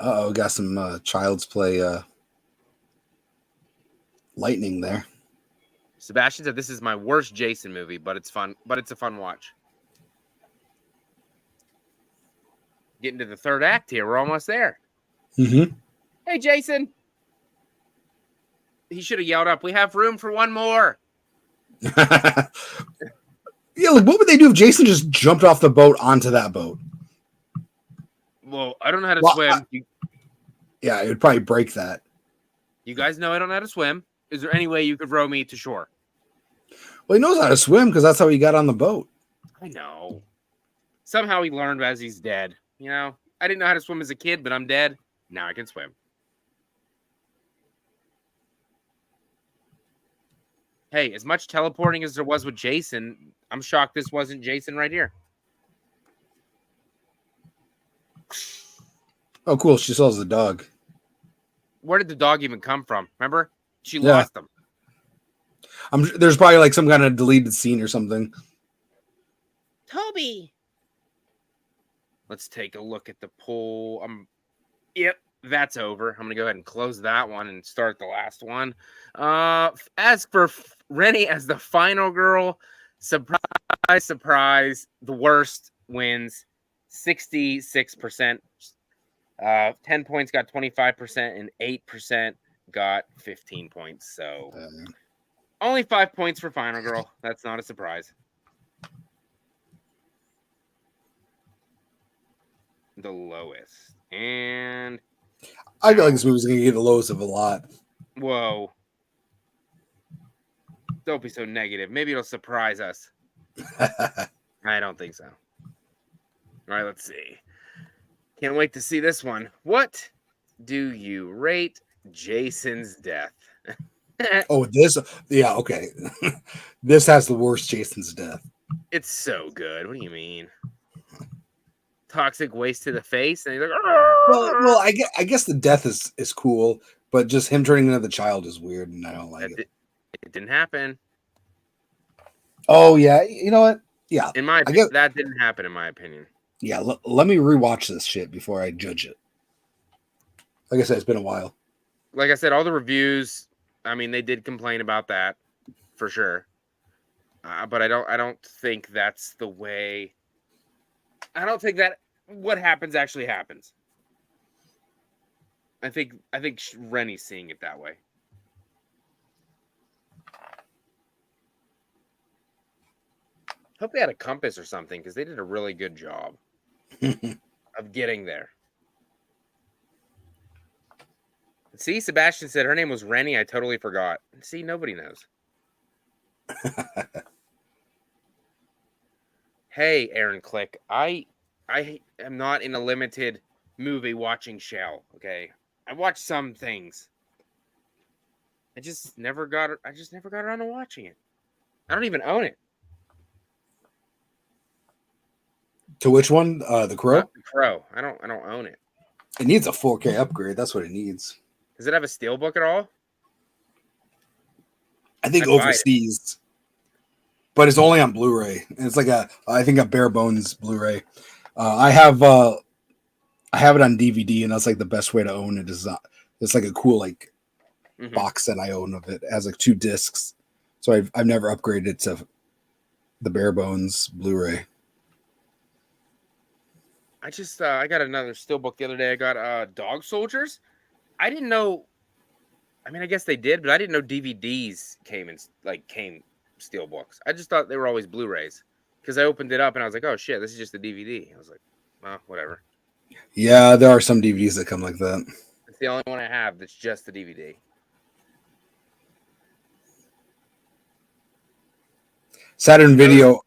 Got some Child's Play lightning there. Sebastian said this is my worst Jason movie, but it's fun. But it's a fun watch. Getting to the third act here. We're almost there. Mm-hmm. Hey, Jason. He should have yelled up. We have room for one more. Yeah, like what would they do if Jason just jumped off the boat onto that boat? Well, I don't know how to Well, swim. Yeah, it would probably break that. You guys know I don't know how to swim. Is there any way you could row me to shore? Well, he knows how to swim because that's how he got on the boat. I know. Somehow he learned as he's dead. You know, I didn't know how to swim as a kid, but I'm dead. Now I can swim. Hey, as much teleporting as there was with Jason, I'm shocked this wasn't Jason right here. Oh, cool. She sells the dog. Where did the dog even come from? Remember? She lost him. There's probably like some kind of deleted scene or something. Toby. Let's take a look at the poll. Yep, that's over. I'm going to go ahead and close that one and start the last one. As for Rennie as the final girl, surprise, surprise, the worst wins. 66%. 10 points got 25%, and 8% got 15 points. So only 5 points for final girl. That's not a surprise. The lowest. And I feel like this movie's going to get the lowest of a lot. whoa. Don't be so negative. Maybe it'll surprise us. I don't think so. All right, let's see. Can't wait to see this one. What do you rate Jason's death? Oh, this? Yeah, okay. This has the worst Jason's death. It's so good. What do you mean? Toxic waste to the face, and he's like, well, I guess the death is cool, but just him turning into the child is weird, and I don't like it. It didn't happen. Oh yeah, you know what? Yeah, in my opinion, that didn't happen. In my opinion. Yeah, let me rewatch this shit before I judge it. Like I said, it's been a while. Like I said, all the reviews, I mean, they did complain about that for sure. But I don't think that's the way. I don't think that what happens actually happens. I think Rennie's seeing it that way. Hope they had a compass or something because they did a really good job of getting there. See, Sebastian said her name was Rennie. I totally forgot. See, nobody knows. Hey, Aaron Click. I am not in a limited movie watching shell. Okay, I watch some things. I just never got around to watching it. I don't even own it. To which one? The Crow? The Crow. I don't own it. It needs a 4K upgrade. That's what it needs. Does it have a steelbook at all? I think overseas. But it's only on Blu-ray. And it's like I think a bare bones Blu-ray. I have it on DVD, and that's like the best way to own it. It's like a cool box that I own of it. It has like 2 discs. So I've never upgraded it to the bare bones Blu-ray. I got another steelbook the other day. I got Dog Soldiers. I didn't know. I mean, I guess they did, but I didn't know DVDs came steelbooks. I just thought they were always Blu-rays because I opened it up and I was like, oh shit, this is just a DVD. I was like, well, whatever. Yeah, there are some DVDs that come like that. It's the only one I have that's just the DVD. Saturn Video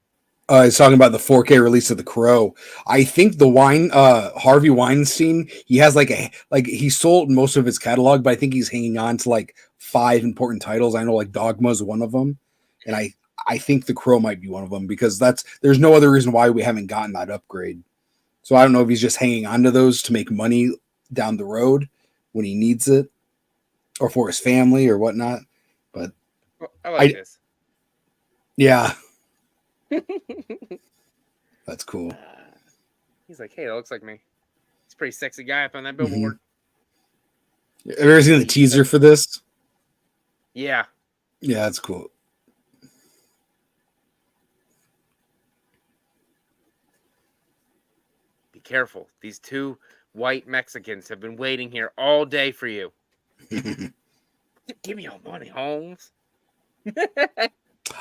is talking about the 4K release of The Crow. I think the Harvey Weinstein, he has he sold most of his catalog, but I think he's hanging on to 5 important titles. I know Dogma is one of them, and I think The Crow might be one of them because there's no other reason why we haven't gotten that upgrade. So I don't know if he's just hanging on to those to make money down the road when he needs it, or for his family or whatnot. But I like this. Yeah. That's cool. He's like, hey, that looks like me. He's a pretty sexy guy up on that billboard. Have you ever seen the teaser for this? Yeah. Yeah, that's cool. careful. These two white Mexicans have been waiting here all day for you. Give me your money, Holmes.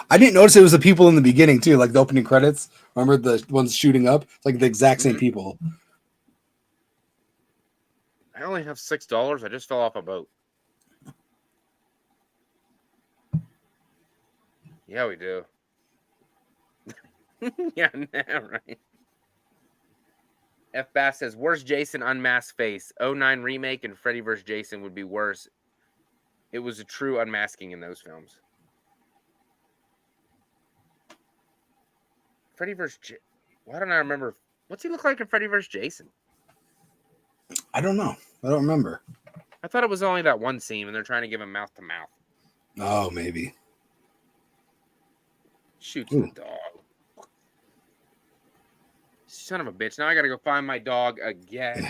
I didn't notice it was the people in the beginning too, like the opening credits. Remember the ones shooting up? It's like the exact same people. I only have $6. I just fell off a boat. Yeah, we do. Yeah, right. F. Bass says, worst Jason unmasked face. 09 remake and Freddy vs. Jason would be worse. It was a true unmasking in those films. Freddy vs. Why don't I remember? What's he look like in Freddy vs. Jason? I don't know. I don't remember. I thought it was only that one scene when they're trying to give him mouth to mouth. Oh, maybe. Shoots the dog. Son of a bitch. Now I gotta go find my dog again.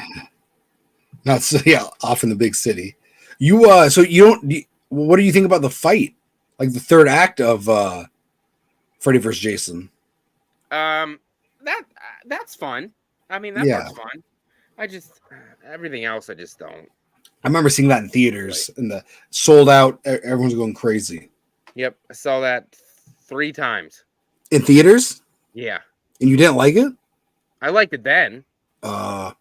Not so, yeah, off in the big city. You so you don't what do you think about the fight? Like the third act of Freddy vs. Jason? That's fun. I mean, that part's fun. I just everything else I just don't. I remember seeing that in theaters and the sold out, everyone's going crazy. Yep, I saw that 3 times. In theaters? Yeah. And you didn't like it? I liked it then. And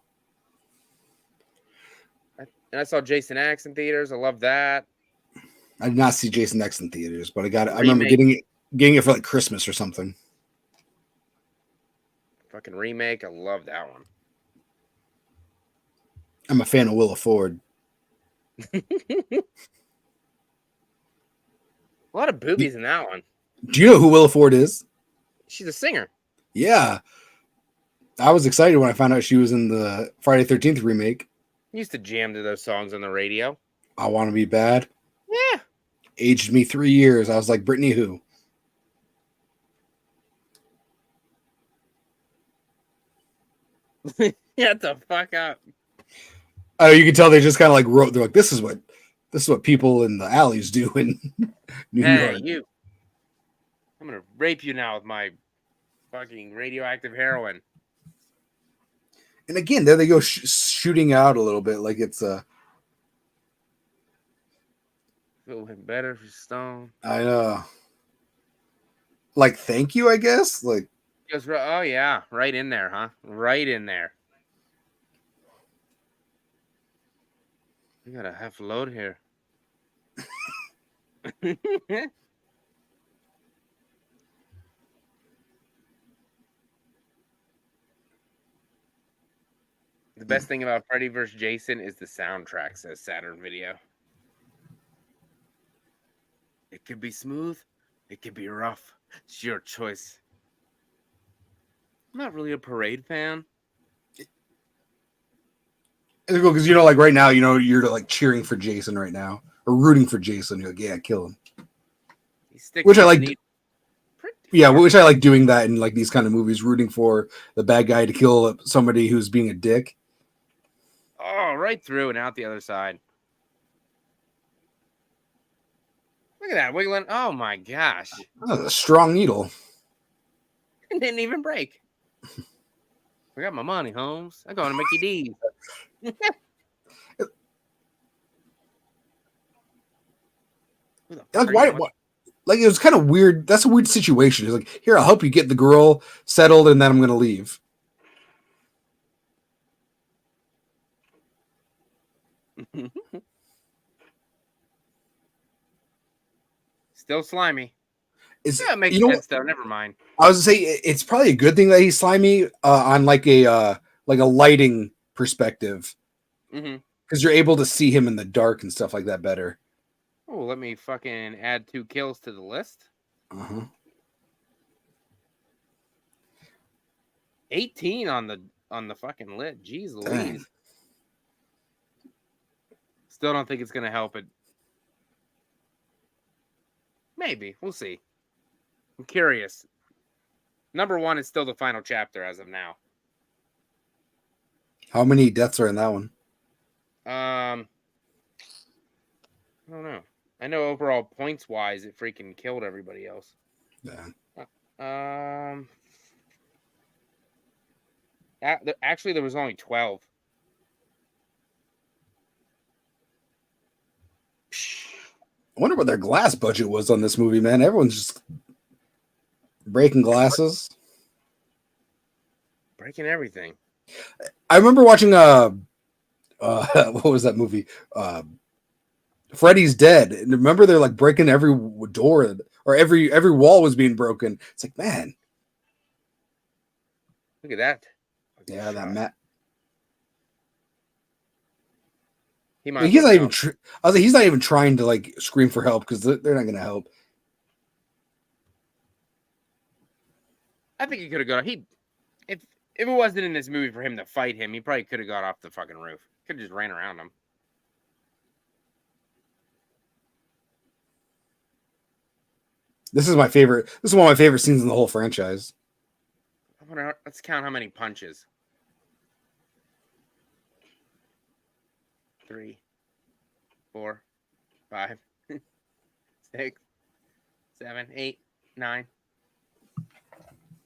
I saw Jason X in theaters. I love that. I did not see Jason X in theaters, but I got it. I remember getting it for like Christmas or something. Fucking remake. I love that one. I'm a fan of Willa Ford. A lot of boobies in that one. Do you know who Willa Ford is? She's a singer. Yeah. I was excited when I found out she was in the Friday 13th remake. Used to jam to those songs on the radio. I Want to Be Bad. Yeah. Aged me 3 years. I was like, Brittany who? Shut the fuck up. Oh, you can tell they just kind of like wrote. They're like, this is what people in the alleys do in New York. You. I'm gonna rape you now with my fucking radioactive heroin. And again, there they go shooting out a little bit, like it's Feel better for Stone. I know. Like, thank you, I guess. Like, oh yeah, right in there, huh? Right in there. We got a half load here. The best thing about Freddy vs. Jason is the soundtrack, says Saturn Video. It could be smooth. It could be rough. It's your choice. I'm not really a Parade fan. because like right now, you're like cheering for Jason right now or rooting for Jason. You're like, yeah, kill him. Which I like. Yeah, which I like doing that in like these kind of movies, rooting for the bad guy to kill somebody who's being a dick. Oh, right through and out the other side. Look at that wiggling. Oh my gosh. Oh, a strong needle. It didn't even break. I got my money, Holmes. I'm going to Mickey D's. Like, why? Like, it was kind of weird. That's a weird situation. It's like, here, I'll help you get the girl settled, and then I'm going to leave. Still slimy. Yeah, it makes sense though. Never mind. I was gonna say it's probably a good thing that he's slimy on like a lighting perspective, because you're able to see him in the dark and stuff like that better. Oh, let me fucking add 2 kills to the list. 18 on the fucking lid. Jeez Louise. Still don't think it's gonna help it. Maybe. We'll see. I'm curious. Number 1 is still the final chapter as of now. How many deaths are in that one? I don't know. I know overall points wise, it freaking killed everybody else. Yeah. Actually, there was only 12. I wonder what their glass budget was on this movie, man. Everyone's just breaking glasses. Breaking everything. I remember watching what was that movie? Freddy's Dead. And remember they're like breaking every door or every wall was being broken. It's like, man. Look at that. Yeah, that Matt. He might. He's not even. I was like, he's not even trying to like scream for help because they're not going to help. I think he could have gone. If it wasn't in this movie for him to fight him, he probably could have got off the fucking roof. Could have just ran around him. This is my favorite. This is one of my favorite scenes in the whole franchise. Let's count how many punches. 3, 4, 5, 6, 7, 8, 9,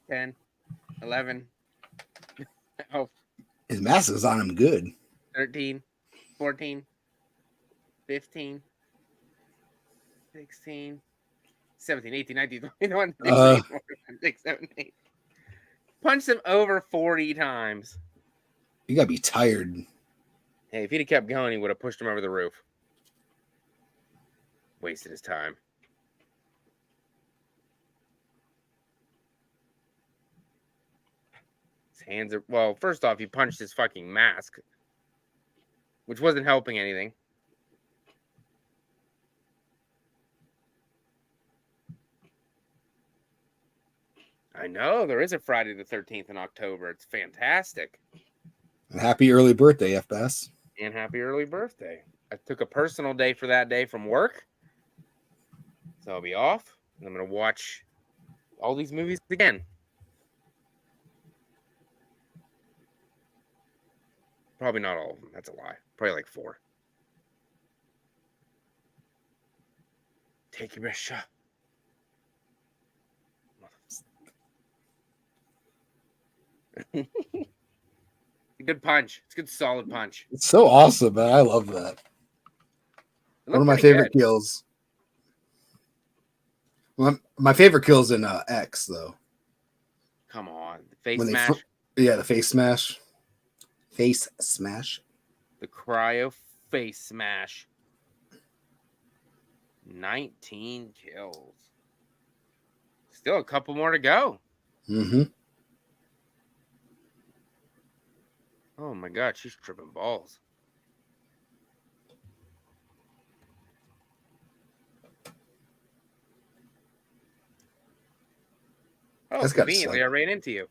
10, 11. Oh. His mask is on him good. 13, 14, 15, 16, 17, 18, 19, 21, 22, 26, 7, 8. Punched him over 40 times. You gotta be tired. Hey, if he'd have kept going, he would have pushed him over the roof. Wasted his time. His hands are... Well, first off, he punched his fucking mask, which wasn't helping anything. I know, there is a Friday the 13th in October. It's fantastic. And happy early birthday, FBS. And happy early birthday. I took a personal day for that day from work. So I'll be off. And I'm going to watch all these movies again. Probably not all of them. That's a lie. Probably like 4. Take your best shot. Good punch. It's a good solid punch. It's so awesome, man. I love that. One of my favorite kills. Well, my favorite kills in X though. Come on, the face smash. The face smash. Face smash. The cryo face smash. 19 kills. Still a couple more to go. Mm-hmm. Oh my God, she's tripping balls. Oh, that's conveniently, I ran into you.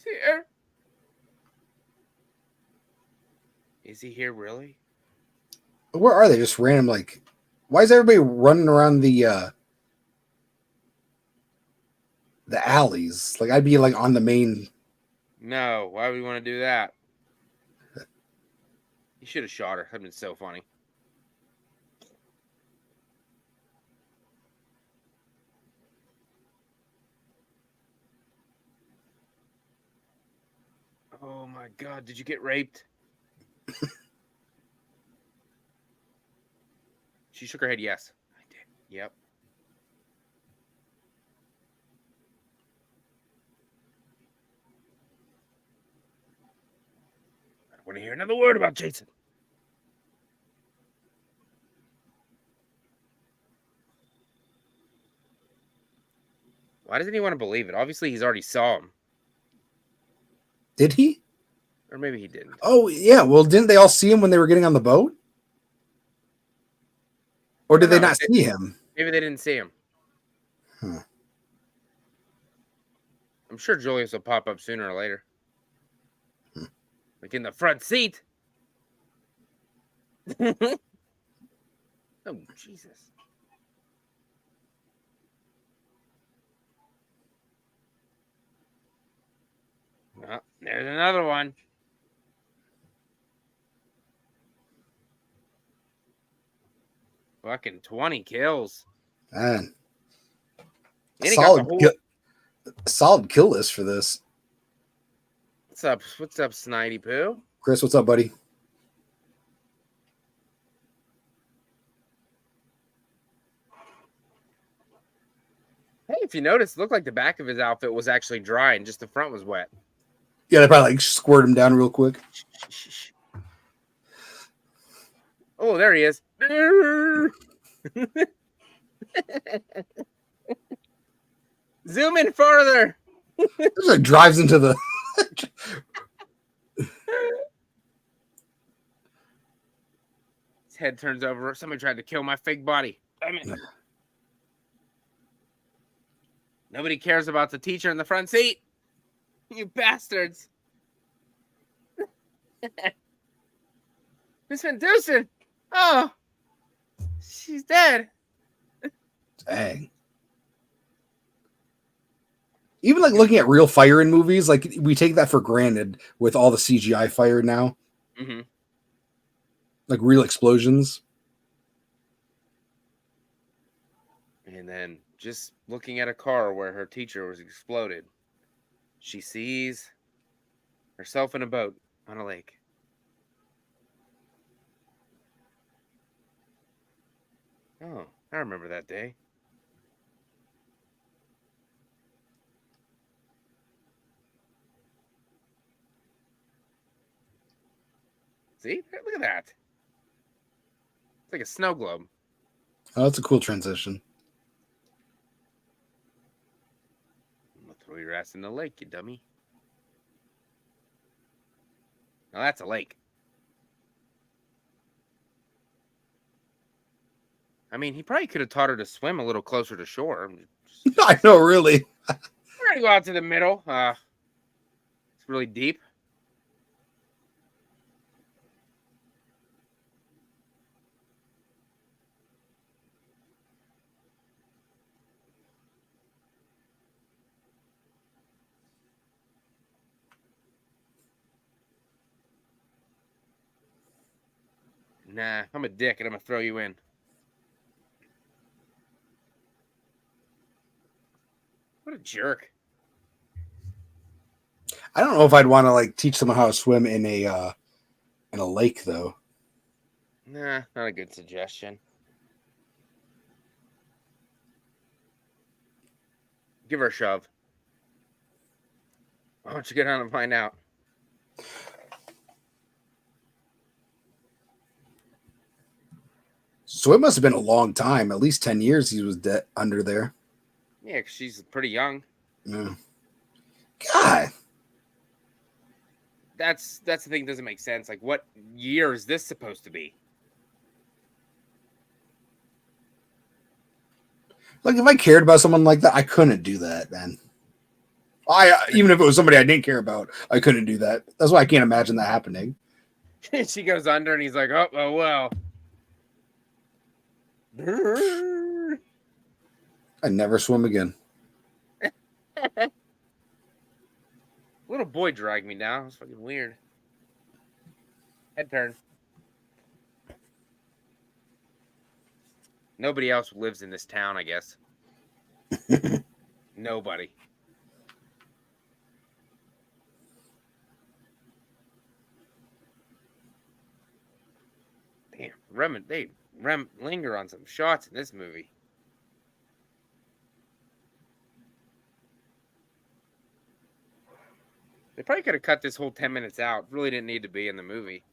Here. Is he here really? Where are they? Just random, like, why is everybody running around the alleys? Like, I'd be like on the main. No, why would we want to do that? You should have shot her. That'd been so funny. Oh my God, did you get raped? She shook her head, yes. I did. Yep. I don't want to hear another word about Jason. Why doesn't he want to believe it? Obviously, he's already saw him. Did he? Or maybe he didn't. Oh, yeah. Well, didn't they all see him when they were getting on the boat? Or did they not see him? Maybe they didn't see him. Huh. I'm sure Julius will pop up sooner or later. Like in the front seat. Oh, Jesus. Oh, there's another one. Fucking 20 kills. Man. And he got the whole... solid kill list for this. What's up? What's up, Snidey Poo? Chris, what's up, buddy? Hey, if you notice, it looked like the back of his outfit was actually dry and just the front was wet. Yeah, they probably like squirt him down real quick. Oh, there he is. Zoom in farther. This like drives into the... His head turns over. Somebody tried to kill my fake body. Damn it. Nobody cares about the teacher in the front seat. You bastards. Miss Van Dusen. Oh, she's dead. Dang. Even like looking at real fire in movies, like we take that for granted with all the CGI fire now. Mm-hmm. Like real explosions. And then just looking at a car where her teacher was exploded, she sees herself in a boat on a lake. Oh, I remember that day. See? Look at that. It's like a snow globe. Oh, that's a cool transition. I'm gonna throw your ass in the lake, you dummy. Now that's a lake. I mean, he probably could have taught her to swim a little closer to shore. I know, really. We're gonna go out to the middle. It's really deep. Nah, I'm a dick and I'm gonna throw you in. What a jerk. I don't know if I'd want to like teach someone how to swim in a lake though. Nah, not a good suggestion. Give her a shove. Why don't you get on and find out? So it must have been a long time, at least 10 years he was under there. Yeah, 'cause she's pretty young. Yeah. God. That's the thing that doesn't make sense. Like, what year is this supposed to be? Like, if I cared about someone like that, I couldn't do that, man. Even if it was somebody I didn't care about, I couldn't do that. That's why I can't imagine that happening. She goes under and he's like, oh well. I never swim again. Little boy dragged me down. It was fucking weird. Head turn. Nobody else lives in this town, I guess. Nobody. Damn, they linger on some shots in this movie. They probably could have cut this whole 10 minutes out. Really didn't need to be in the movie.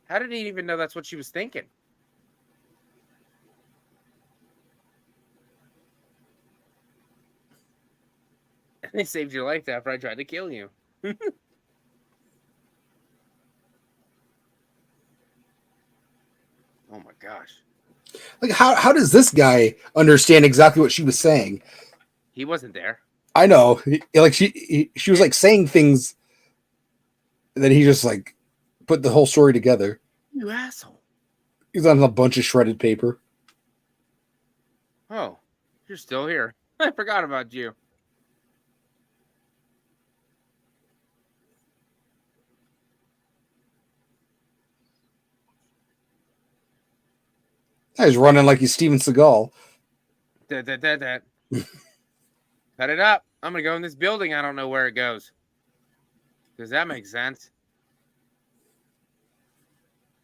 How did he even know that's what she was thinking? They saved your life after I tried to kill you. Oh my gosh. Like, how does this guy understand exactly what she was saying? He wasn't there. I know. Like, she was like saying things that he just like put the whole story together. You asshole. He's on a bunch of shredded paper. Oh, you're still here. I forgot about you. He's running like he's Steven Seagal. Cut it up. I'm gonna go in this building. I don't know where it goes. Does that make sense?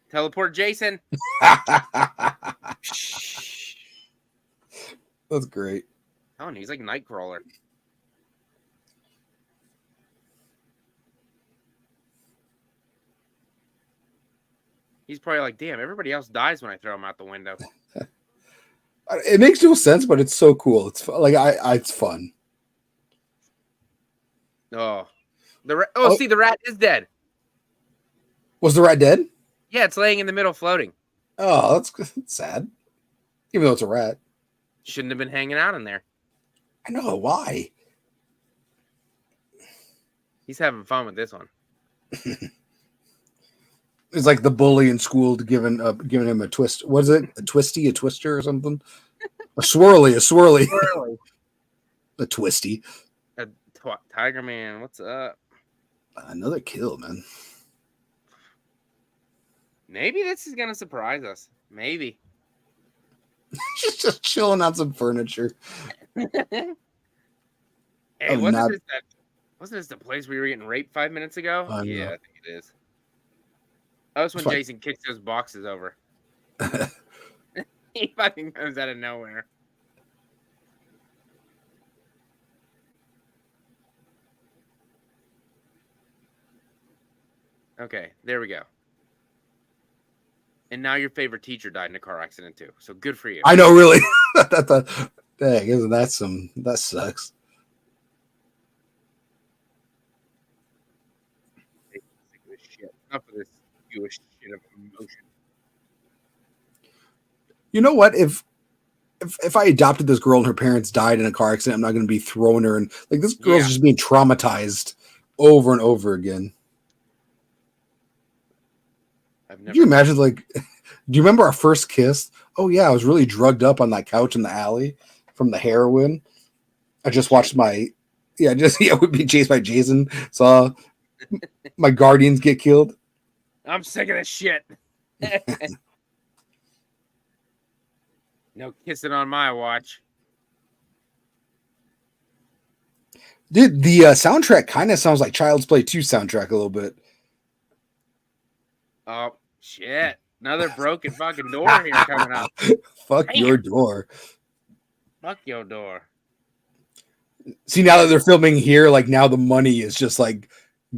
Teleport Jason. That's great. Oh, and he's like Nightcrawler. He's probably like, damn, everybody else dies when I throw him out the window. It makes no sense, but it's so cool. It's like it's fun. Oh, see, the rat is dead. Was the rat dead? Yeah, it's laying in the middle, floating. Oh, that's sad. Even though it's a rat, shouldn't have been hanging out in there. I know why. He's having fun with this one. It's like the bully in school giving him a twist. What is it? A twisty, a twister, or something? A swirly. A twisty. Tiger Man, what's up? Another kill, man. Maybe this is gonna surprise us. Maybe. She's just chilling on some furniture. Hey, wasn't this the place we were getting raped 5 minutes ago? Yeah, I think it is. That was when Jason kicked those boxes over. He fucking comes out of nowhere. Okay, there we go. And now your favorite teacher died in a car accident too. So good for you. I know, really. Dang, isn't that some? That sucks. Enough of this Jewish shit of emotion. You know what? If I adopted this girl and her parents died in a car accident, I'm not going to be throwing her in. Like, this girl's just being traumatized over and over again. Do you imagine, like, do you remember our first kiss? Oh, yeah, I was really drugged up on that couch in the alley from the heroin. I just watched would be chased by Jason. Saw my guardians get killed. I'm sick of this shit. No kissing on my watch. Dude, the soundtrack kind of sounds like Child's Play 2 soundtrack a little bit. Oh, shit. Another broken fucking door here coming up. Fuck your door. Fuck your door. See, now that they're filming here, like, now the money is just, like,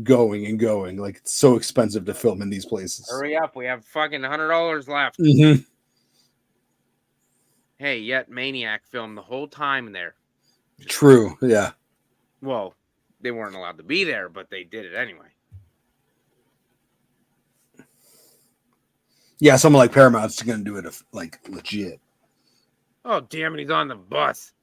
going and going. Like, it's so expensive to film in these places. Hurry up. We have fucking $100 left. Mm-hmm. Hey, yet Maniac filmed the whole time in there. True, yeah. Well, they weren't allowed to be there, but they did it anyway. Yeah, someone like Paramount's going to do it, like, legit. Oh, damn it, he's on the bus.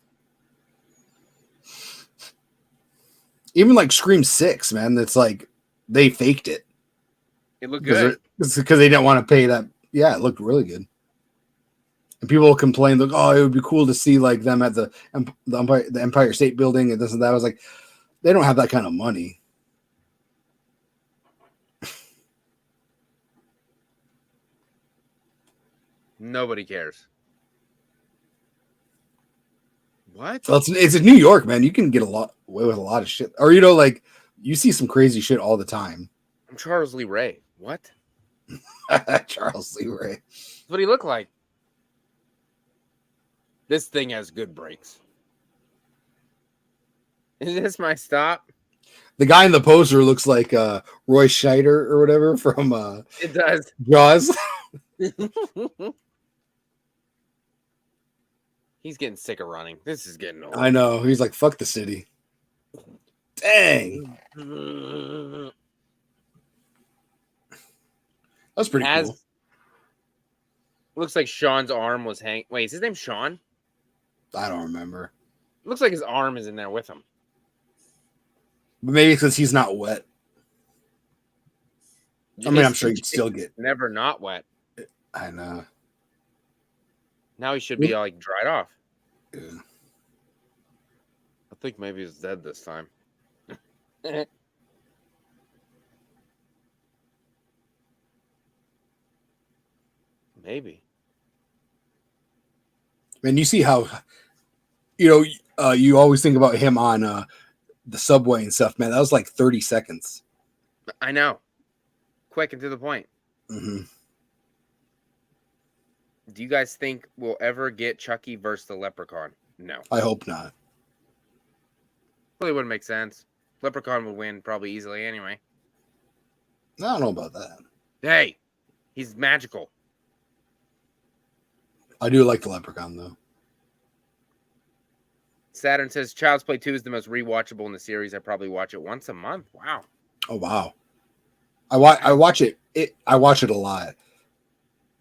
Even, like, Scream 6, man, it's like, they faked it. It looked good. It's because they didn't want to pay that. Yeah, it looked really good. And people complain, like, oh, it would be cool to see, like, them at the Empire State Building and this and that. I was like, they don't have that kind of money. Nobody cares. What? Well, it's in New York, man. You can get away with a lot of shit. Or, you know, like, you see some crazy shit all the time. I'm Charles Lee Ray. What? Charles Lee Ray. That's what he looked like. This thing has good brakes. Is this my stop? The guy in the poster looks like Roy Scheider or whatever from it does. Jaws. He's getting sick of running. This is getting old. I know. He's like, fuck the city. Dang. That's pretty cool. Looks like Sean's arm was hanging. Wait, is his name Sean? I don't remember. Looks like his arm is in there with him. But maybe because he's not wet. I mean, I'm sure you'd still get. Never not wet. I know. Now he should be like dried off. Yeah. I think maybe he's dead this time. Maybe. And you see how, you always think about him on the subway and stuff, man. That was like 30 seconds. I know. Quick and to the point. Mm-hmm. Do you guys think we'll ever get Chucky versus the Leprechaun? No. I hope not. Really wouldn't make sense. Leprechaun would win probably easily anyway. I don't know about that. Hey, he's magical. I do like the Leprechaun, though. Saturn says Child's Play 2 is the most rewatchable in the series. I probably watch it once a month. Wow. Oh, wow. I watch it. I watch it a lot.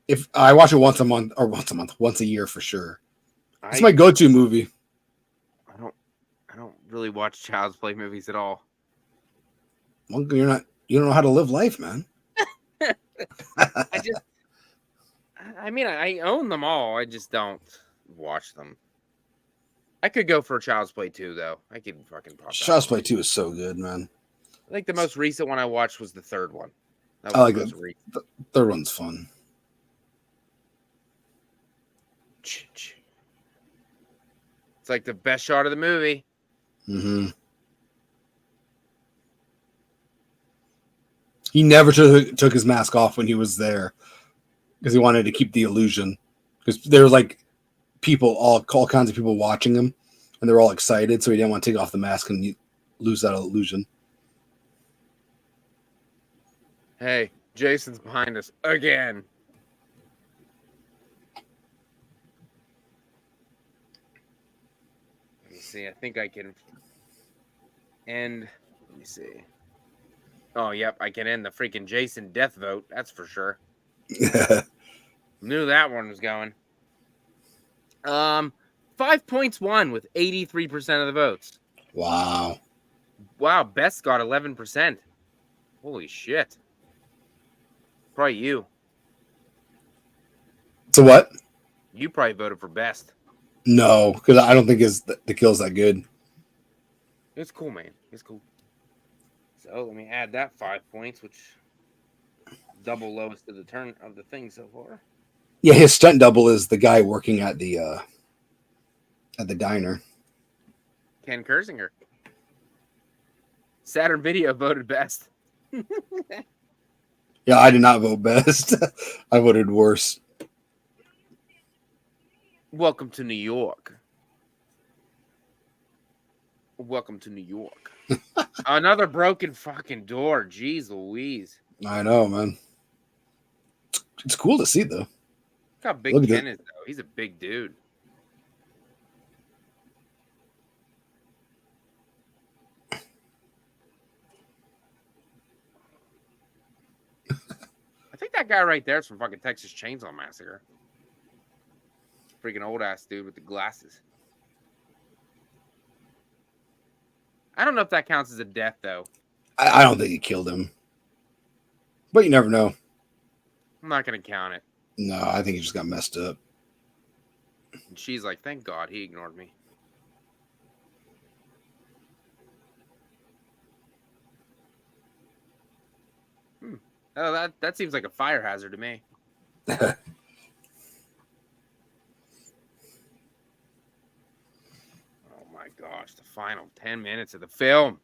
If I watch it once a year for sure. It's my go-to movie. I don't really watch Child's Play movies at all. Well, you don't know how to live life, man. I own them all. I just don't watch them. I could go for Child's Play 2, though. I could fucking pop Child's Play 2 is so good, man. I think the most recent one I watched was the third one. I like it. The third one's fun. It's like the best shot of the movie. Mm-hmm. He never took his mask off when he was there because he wanted to keep the illusion. Because there was like people, all kinds of people watching him, and they're all excited, so he didn't want to take off the mask and lose that illusion. Hey, Jason's behind us again. Let me see. I think I can end. Let me see. Oh, yep. I can end the freaking Jason death vote. That's for sure. Knew that one was going. 5 points won with 83% of the votes. Wow. Wow. Best got 11%. Holy shit. Probably you. So what? You probably voted for best. No, because I don't think the kill's that good. It's cool, man. It's cool. So let me add that 5 points, which double lowest of the turn of the thing so far. Yeah, his stunt double is the guy working at the diner. Ken Kersinger. Saturn Video voted best. Yeah, I did not vote best. I voted worse. Welcome to New York. Welcome to New York. Another broken fucking door. Jeez Louise. I know, man. It's cool to see, though. Look how big Ken is, though. He's a big dude. I think that guy right there is from fucking Texas Chainsaw Massacre. Freaking old ass dude with the glasses. I don't know if that counts as a death, though. I don't think he killed him. But you never know. I'm not going to count it. No, I think he just got messed up. And she's like, thank God he ignored me. Oh, that seems like a fire hazard to me. Oh my gosh, the final 10 minutes of the film.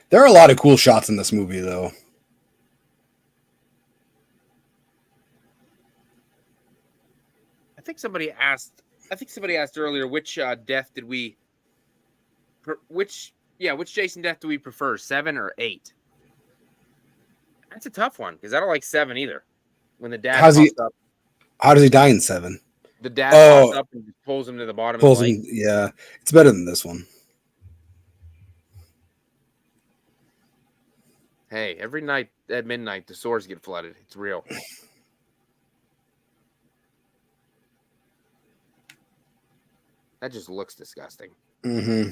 There are a lot of cool shots in this movie, though. I think somebody asked earlier which death did we which Jason death do we prefer, 7 or 8? That's a tough one because I don't like 7 either. When the dad pops up. How does he die in 7? The dad pops up and just pulls him to the bottom of the lake. Yeah, it's better than this one. Hey, every night at midnight, the sewers get flooded. It's real. That just looks disgusting. Mm-hmm.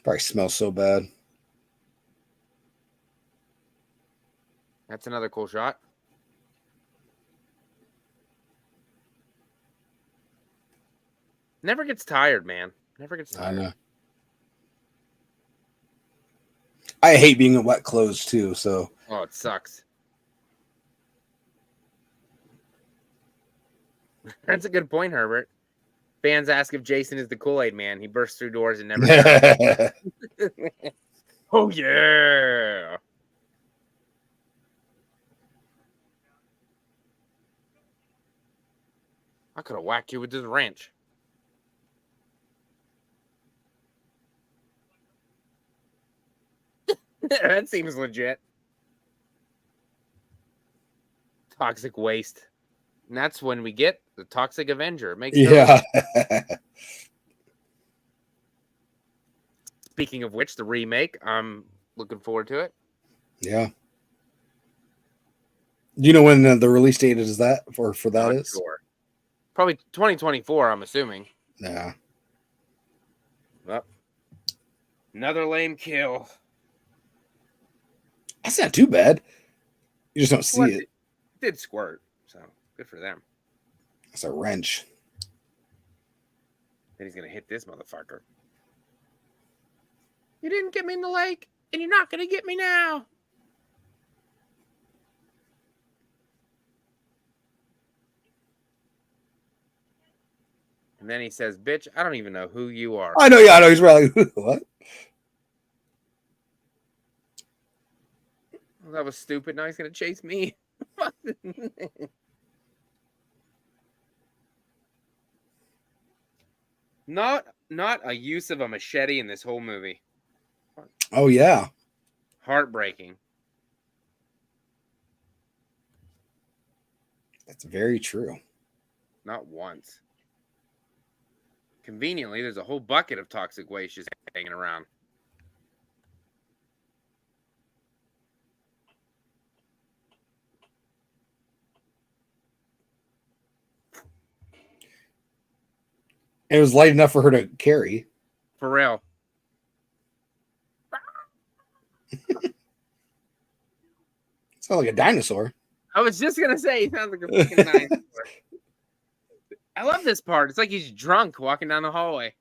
Probably smells so bad. That's another cool shot. Never gets tired, man. Never gets tired. I know. I hate being in wet clothes too, so. Oh, it sucks. That's a good point, Herbert. Fans ask if Jason is the Kool-Aid man. He bursts through doors and never stops. Oh, yeah. I could have whacked you with this wrench. That seems legit. Toxic waste. And that's when we get the Toxic Avenger. It makes Yeah. Speaking of which, the remake, I'm looking forward to it. Yeah. Do you know when the release date is that for that Not is? sure. Probably 2024, I'm assuming. Yeah. Well, another lame kill. That's not too bad. You just don't see it. It did squirt, so good for them. It's a wrench. Then he's gonna hit this motherfucker. You didn't get me in the lake, and you're not gonna get me now. And then he says, "Bitch, I don't even know who you are." I know. Yeah, I know. He's really like, what? Well, that was stupid. Now he's gonna chase me. Not a use of a machete in this whole movie. Oh yeah. Heartbreaking. That's very true. Not once. Conveniently, there's a whole bucket of toxic waste just hanging around. It was light enough for her to carry. For real. Sounds like a dinosaur. I was just gonna say he sounds like a freaking dinosaur. I love this part. It's like he's drunk walking down the hallway.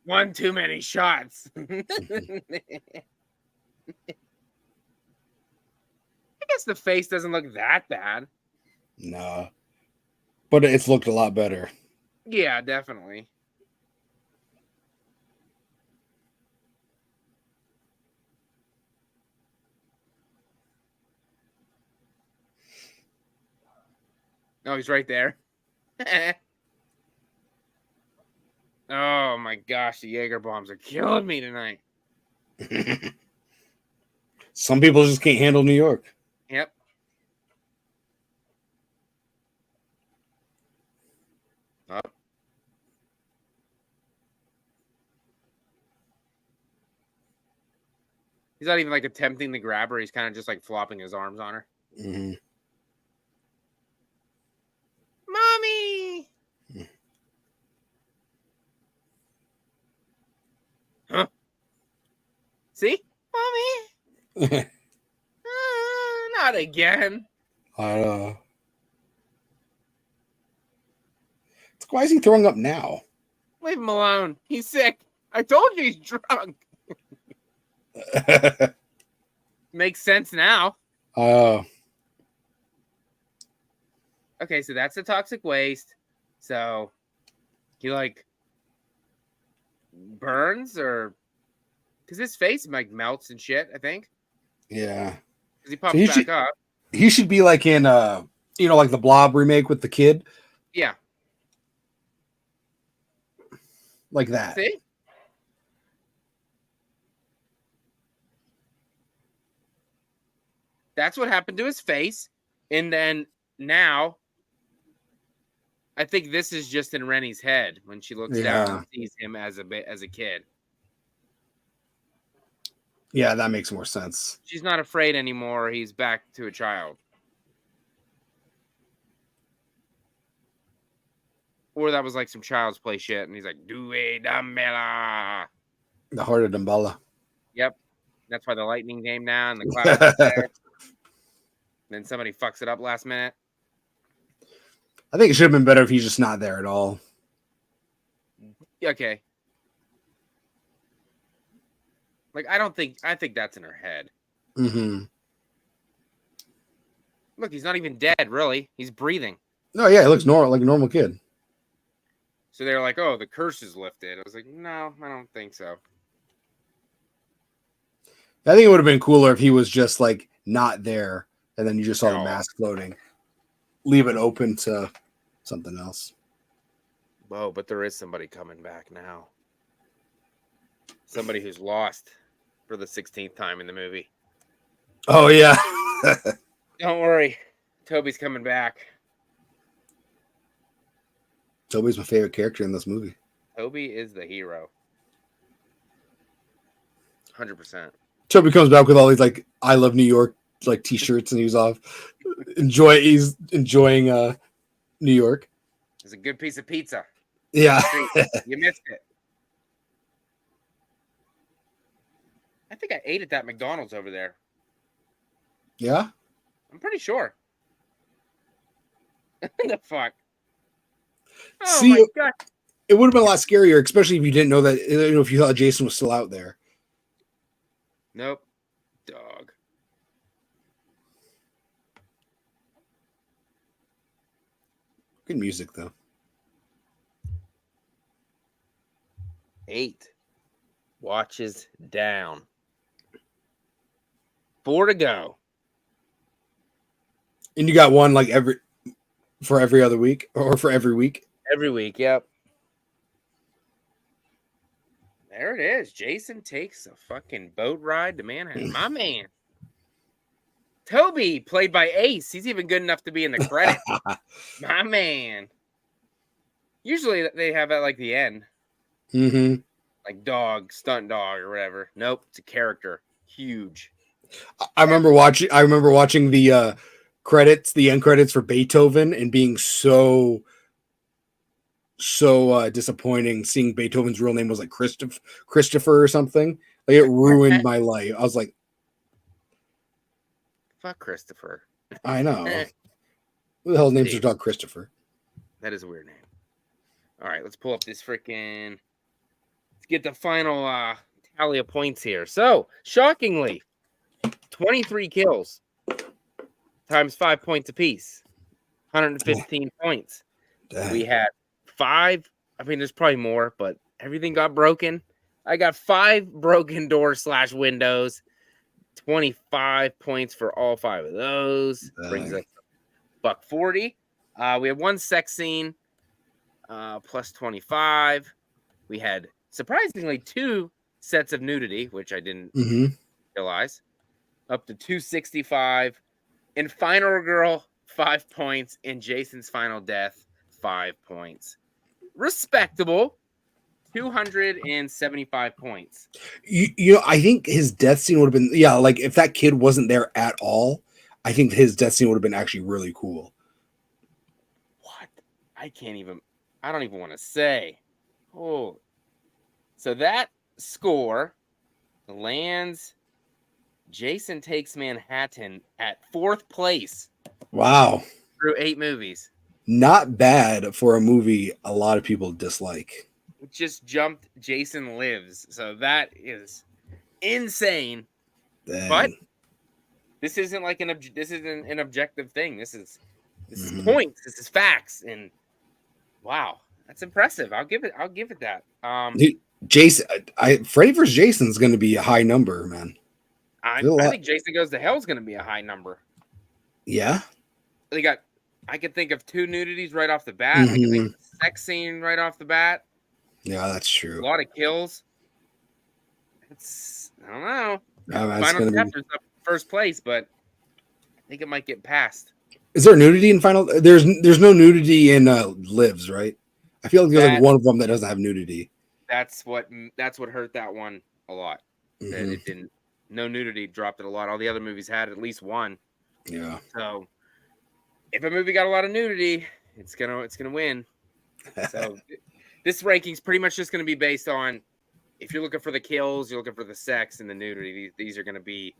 One too many shots. I guess the face doesn't look that bad. No. But it's looked a lot better. Yeah, definitely. Oh, he's right there. Oh my gosh, the Jaeger bombs are killing me tonight. Some people just can't handle New York. Yep. Oh. He's not even like attempting to grab her. He's kind of just like flopping his arms on her. Mm-hmm. Mommy! Huh? See? Mommy! Not again. Why is he throwing up now? Leave him alone. He's sick. I told you he's drunk. Makes sense now. Okay, so that's the toxic waste. So he like burns or because his face like melts and shit, I think. Yeah. Because he pops back up. He should be like in like the Blob remake with the kid. Yeah. Like that. See? That's what happened to his face. And then now I think this is just in Rennie's head when she looks down and sees him as a kid. Yeah, that makes more sense. She's not afraid anymore. He's back to a child. Or that was like some child's play shit. And he's like, Due Dumbella. The heart of Dumbella. Yep. That's why the lightning came down and the clouds were there. Then somebody fucks it up last minute. I think it should have been better if he's just not there at all. Okay. Like, I think that's in her head. Mm-hmm. Look, he's not even dead, really. He's breathing. No, yeah, he looks normal, like a normal kid. So they're like, "Oh, the curse is lifted." I was like, "No, I don't think so." I think it would have been cooler if he was just like not there, and then you just saw the No. mask floating. Leave it open to something else. Whoa, but there is somebody coming back now. Somebody who's lost for the 16th time in the movie. Oh yeah. Don't worry, Toby's coming back. Toby's my favorite character in this movie. Toby is the hero. 100%. Toby comes back with all these like "I love New York" like T-shirts, and he's he's enjoying New York. It's a good piece of pizza. Yeah. You missed it. I think I ate at that McDonald's over there. Yeah. I'm pretty sure. The fuck? Oh See, my god. It would have been a lot scarier, especially if you didn't know that, if you thought Jason was still out there. Nope. Dog. Good music, though. 8 watches down. 4 to go. And you got one like every other week or for every week? Every week, yep. There it is. Jason takes a fucking boat ride to Manhattan. My man. Toby, played by Ace. He's even good enough to be in the credits. My man. Usually they have at like the end. Mm-hmm. Like dog, stunt dog, or whatever. Nope, it's a character. Huge. I remember watching the credits, the end credits for Beethoven, and being so disappointing seeing Beethoven's real name was like Christopher or something. Like it ruined my life. I was like, fuck Christopher. I know. Who the hell's name's your dog Christopher? That is a weird name. All right, let's pull up this freaking. Let's get the final tally of points here. So, shockingly, 23 kills times 5 points apiece, 115 points. Dang. We had 5. I mean, there's probably more, but everything got broken. I got 5 broken doors / windows. 25 points for all 5 of those. Dang. Brings us $140. We had 1 sex scene, plus 25. We had surprisingly 2 sets of nudity, which I didn't realize. Up to 265. And Final Girl, 5 points. And Jason's Final Death, 5 points. Respectable. 275 points. You know, I think his death scene would have been, like if that kid wasn't there at all, I think his death scene would have been actually really cool. What? I don't even want to say. Oh. So that score lands Jason Takes Manhattan at 4th place. Wow. Through 8 movies. Not bad for a movie a lot of people dislike. It just jumped Jason Lives. So that is insane. Dang. But this isn't like this isn't an objective thing. This is points. This is facts. And wow, that's impressive. I'll give it that. Jason, Freddy vs. Jason's going to be a high number, man. I think Jason Goes to Hell is going to be a high number. Yeah. I could think of 2 nudities right off the bat. I could think of a sex scene right off the bat. Yeah, that's true. A lot of kills. I don't know. Final Chapter's up first place, but I think it might get passed. Is there nudity in Final? There's no nudity in Lives, right? I feel like there's like one of them that doesn't have nudity. That's what hurt that one a lot. That it didn't. No nudity dropped it a lot. All the other movies had at least one. Yeah. So if a movie got a lot of nudity, it's gonna win. So this ranking's pretty much just gonna be based on if you're looking for the kills, you're looking for the sex and the nudity. These are gonna be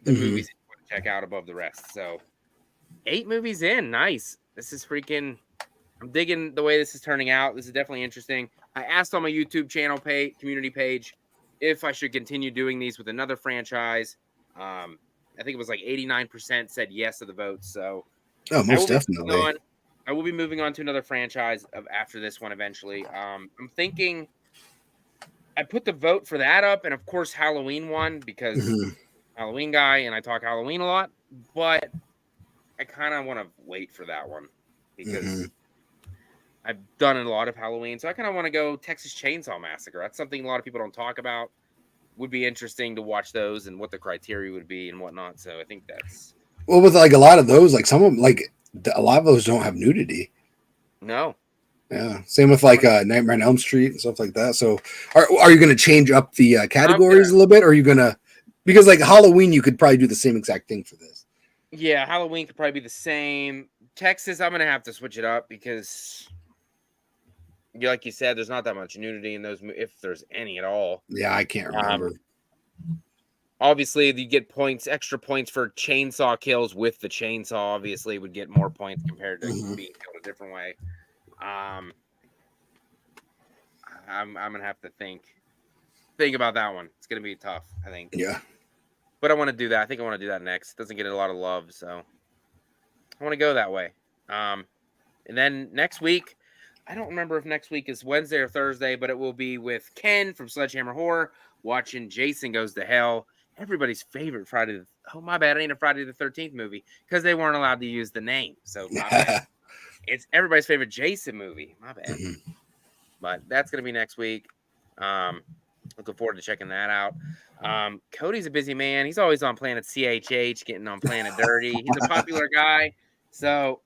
the movies you want to check out above the rest. So 8 movies in, nice. This is freaking. I'm digging the way this is turning out. This is definitely interesting. I asked on my YouTube channel community page if I should continue doing these with another franchise. I think it was like 89% said yes to the vote. So most definitely. I will be moving on to another franchise after this one eventually. I'm thinking I put the vote for that up, and of course Halloween won because Halloween guy, and I talk Halloween a lot, but I kind of want to wait for that one because I've done a lot of Halloween, so I kind of want to go Texas Chainsaw Massacre. That's something a lot of people don't talk about. Would be interesting to watch those and what the criteria would be and whatnot. So I think that's with like a lot of those, like some of them, like a lot of those don't have nudity. No. Yeah. Same with like Nightmare on Elm Street and stuff like that. So are you going to change up the categories a little bit? Or are you going to, because like Halloween, you could probably do the same exact thing for this. Yeah. Halloween could probably be the same. Texas, I'm going to have to switch it up because like you said, there's not that much nudity in those, if there's any at all. Yeah. I can't remember. Obviously, you get extra points for chainsaw kills with the chainsaw. Obviously, would get more points compared to being killed a different way. I'm gonna have to think about that one. It's gonna be tough, I think. Yeah. But I want to do that. I think I want to do that next. It doesn't get a lot of love, so I want to go that way. And then next week, I don't remember if next week is Wednesday or Thursday, but it will be with Ken from Sledgehammer Horror watching Jason Goes to Hell. Everybody's favorite Friday. Oh, my bad. It ain't a Friday the 13th movie because they weren't allowed to use the name. So my bad. It's everybody's favorite Jason movie. My bad. But that's going to be next week. Looking forward to checking that out. Cody's a busy man. He's always on Planet CHH, getting on Planet Dirty. He's a popular guy. So,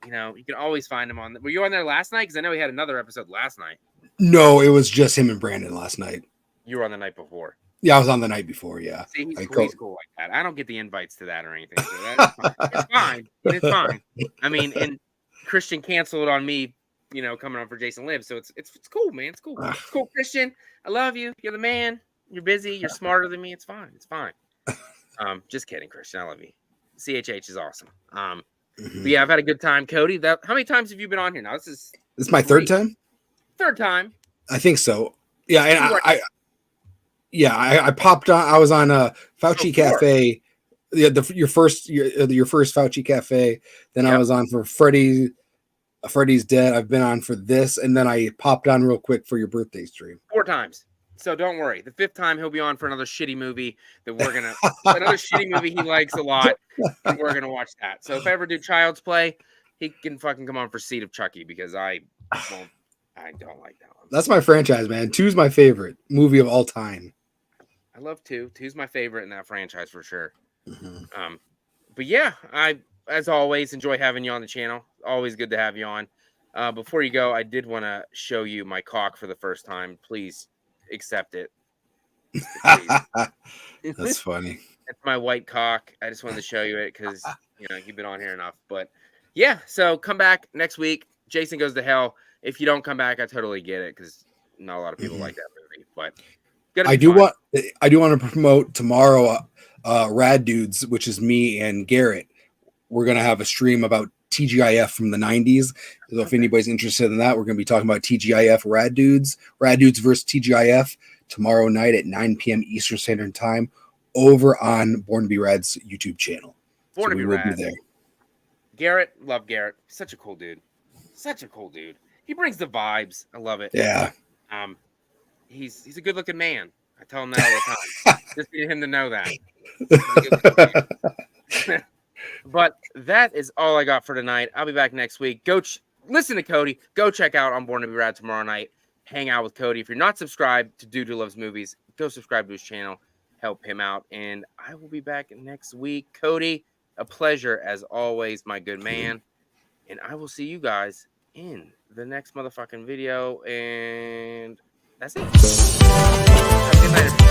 you can always find him on. Were you on there last night? Because I know he had another episode last night. No, it was just him and Brandon last night. You were on the night before. Yeah, I was on the night before. Yeah. See, he's cool like that. I don't get the invites to that or anything. So that's fine. It's fine. It's fine. I mean, and Christian canceled on me, coming on for Jason Lives. So it's cool, man. It's cool. It's cool, Christian. I love you. You're the man. You're busy. You're smarter than me. It's fine. It's fine. Just kidding, Christian. I love you. CHH is awesome. But yeah, I've had a good time, Cody. How many times have you been on here now? This is my third time. Third time. I think so. Yeah, and I popped on. I was on Fauci Cafe. Yeah, your first Fauci Cafe. Then I was on for Freddy's Dead. I've been on for this, and then I popped on real quick for your birthday stream. 4 times. So don't worry. The 5th time he'll be on for another shitty movie that we're gonna another shitty movie he likes a lot, and we're gonna watch that. So if I ever do Child's Play, he can fucking come on for Seed of Chucky because I don't like that one. That's my franchise, man. 2's my favorite movie of all time. I love 2. 2's my favorite in that franchise for sure. But yeah, I, as always, enjoy having you on the channel. Always good to have you on. Before you go, I did want to show you my cock for the first time. Please accept it. That's funny. It's my white cock. I just wanted to show you it because you've been on here enough. But yeah, so come back next week. Jason Goes to Hell. If you don't come back, I totally get it because not a lot of people like that movie. But I do want to promote tomorrow Rad Dudes, which is me and Garrett. We're gonna have a stream about TGIF from the 90s. So if anybody's interested in that, we're gonna be talking about TGIF Rad Dudes versus TGIF tomorrow night at 9 p.m. Eastern Standard Time over on Born to Be Rad's YouTube channel. Born to Be Rad. Will be there. Garrett, love Garrett. Such a cool dude. He brings the vibes. I love it. Yeah. He's a good looking man. I tell him that all the time. Just need him to know that. But that is all I got for tonight. I'll be back next week. Go listen to Cody. Go check out on Born to Be Rad tomorrow night. Hang out with Cody. If you're not subscribed to Dude Who Loves Movies, go subscribe to his channel. Help him out. And I will be back next week. Cody, a pleasure as always, my good man. And I will see you guys in the next motherfucking video. And that's it. Have a good night, everybody.